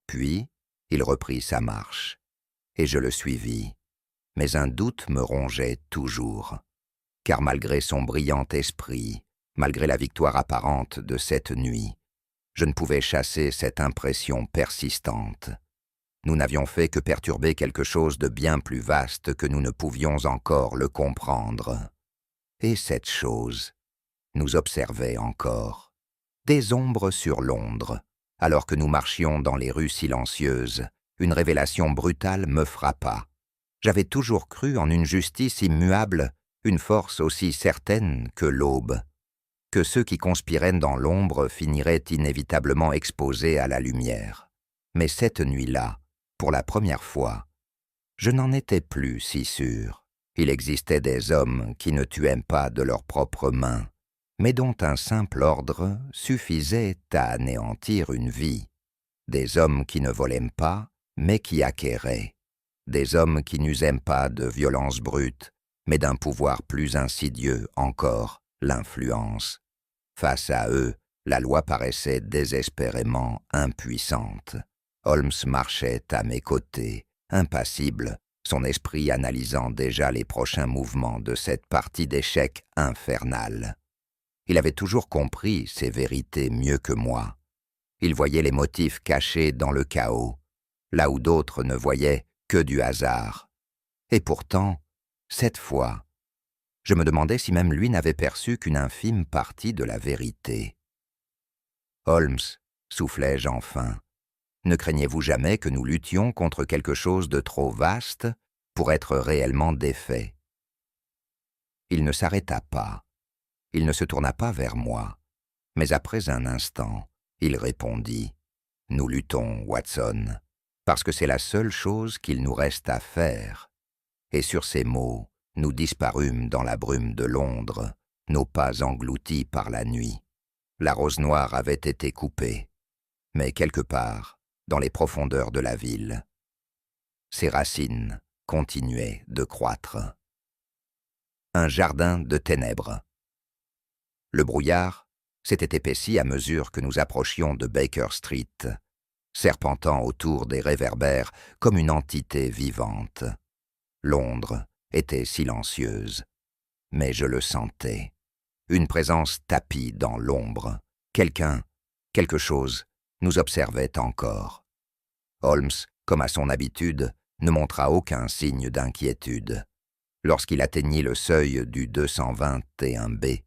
Puis, il reprit sa marche, et je le suivis, mais un doute me rongeait toujours, car malgré son brillant esprit, malgré la victoire apparente de cette nuit, je ne pouvais chasser cette impression persistante. Nous n'avions fait que perturber quelque chose de bien plus vaste que nous ne pouvions encore le comprendre. Et cette chose nous observait encore. Des ombres sur Londres, alors que nous marchions dans les rues silencieuses, une révélation brutale me frappa. J'avais toujours cru en une justice immuable, une force aussi certaine que l'aube, que ceux qui conspiraient dans l'ombre finiraient inévitablement exposés à la lumière. Mais cette nuit-là, pour la première fois, je n'en étais plus si sûr. Il existait des hommes qui ne tuaient pas de leurs propres mains, mais dont un simple ordre suffisait à anéantir une vie. Des hommes qui ne volaient pas, mais qui acquéraient. Des hommes qui n'usaient pas de violence brute, mais d'un pouvoir plus insidieux encore, l'influence. Face à eux, la loi paraissait désespérément impuissante. Holmes marchait à mes côtés, impassible, son esprit analysant déjà les prochains mouvements de cette partie d'échecs infernale. Il avait toujours compris ces vérités mieux que moi. Il voyait les motifs cachés dans le chaos, là où d'autres ne voyaient que du hasard. Et pourtant, cette fois, je me demandais si même lui n'avait perçu qu'une infime partie de la vérité. « Holmes, soufflai-je enfin, ne craignez-vous jamais que nous luttions contre quelque chose de trop vaste pour être réellement défait ?» Il ne s'arrêta pas. Il ne se tourna pas vers moi, mais après un instant, il répondit « Nous luttons, Watson, parce que c'est la seule chose qu'il nous reste à faire. » Et sur ces mots, nous disparûmes dans la brume de Londres, nos pas engloutis par la nuit. La rose noire avait été coupée, mais quelque part, dans les profondeurs de la ville. Ses racines continuaient de croître. Un jardin de ténèbres. Le brouillard s'était épaissi à mesure que nous approchions de Baker Street, serpentant autour des réverbères comme une entité vivante. Londres était silencieuse, mais je le sentais. Une présence tapie dans l'ombre. Quelqu'un, quelque chose, nous observait encore. Holmes, comme à son habitude, ne montra aucun signe d'inquiétude. Lorsqu'il atteignit le seuil du 221B,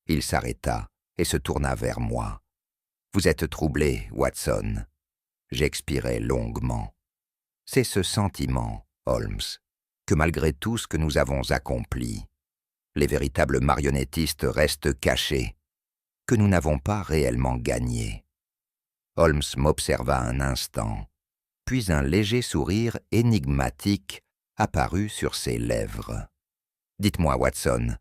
il s'arrêta et se tourna vers moi. « Vous êtes troublé, Watson. » J'expirai longuement. C'est ce sentiment, Holmes, que malgré tout ce que nous avons accompli, les véritables marionnettistes restent cachés, que nous n'avons pas réellement gagné. Holmes m'observa un instant, puis un léger sourire énigmatique apparut sur ses lèvres. « Dites-moi, Watson,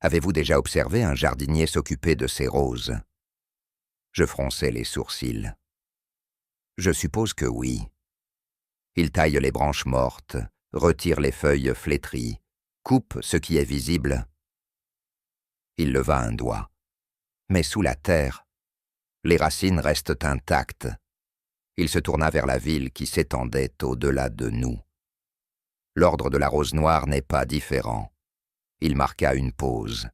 avez-vous déjà observé un jardinier s'occuper de ces roses ?» Je fronçai les sourcils. « Je suppose que oui. Il taille les branches mortes, retire les feuilles flétries, coupe ce qui est visible. » Il leva un doigt. « Mais sous la terre, les racines restent intactes. » Il se tourna vers la ville qui s'étendait au-delà de nous. L'ordre de la Rose Noire n'est pas différent. Il marqua une pause.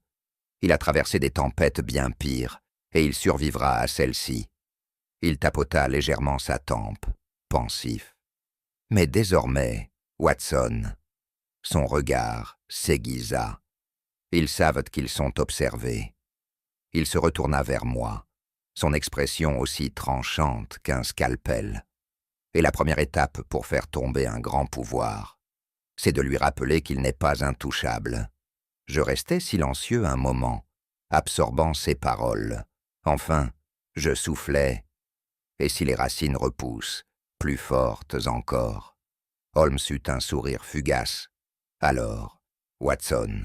Il a traversé des tempêtes bien pires, et il survivra à celle-ci. Il tapota légèrement sa tempe, pensif. Mais désormais, Watson, son regard s'aiguisa. Ils savent qu'ils sont observés. Il se retourna vers moi, son expression aussi tranchante qu'un scalpel. Et la première étape pour faire tomber un grand pouvoir, c'est de lui rappeler qu'il n'est pas intouchable. Je restai silencieux un moment, absorbant ses paroles. Enfin, je soufflai. Et si les racines repoussent, plus fortes encore? Holmes eut un sourire fugace. Alors, Watson.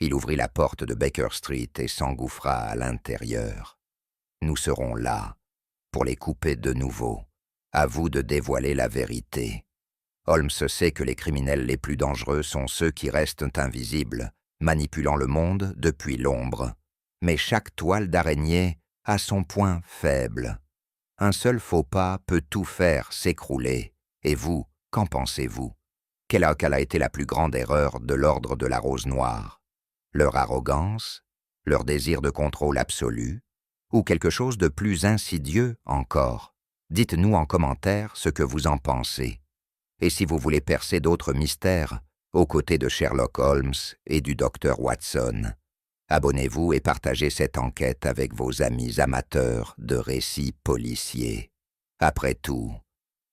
Il ouvrit la porte de Baker Street et s'engouffra à l'intérieur. Nous serons là, pour les couper de nouveau. À vous de dévoiler la vérité. Holmes sait que les criminels les plus dangereux sont ceux qui restent invisibles, manipulant le monde depuis l'ombre. Mais chaque toile d'araignée a son point faible. Un seul faux pas peut tout faire s'écrouler. Et vous, qu'en pensez-vous? Quelle a été la plus grande erreur de l'ordre de la Rose Noire? Leur arrogance? Leur désir de contrôle absolu? Ou quelque chose de plus insidieux encore? Dites-nous en commentaire ce que vous en pensez. Et si vous voulez percer d'autres mystères, aux côtés de Sherlock Holmes et du docteur Watson, abonnez-vous et partagez cette enquête avec vos amis amateurs de récits policiers. Après tout,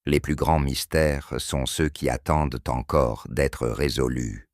les plus grands mystères sont ceux qui attendent encore d'être résolus.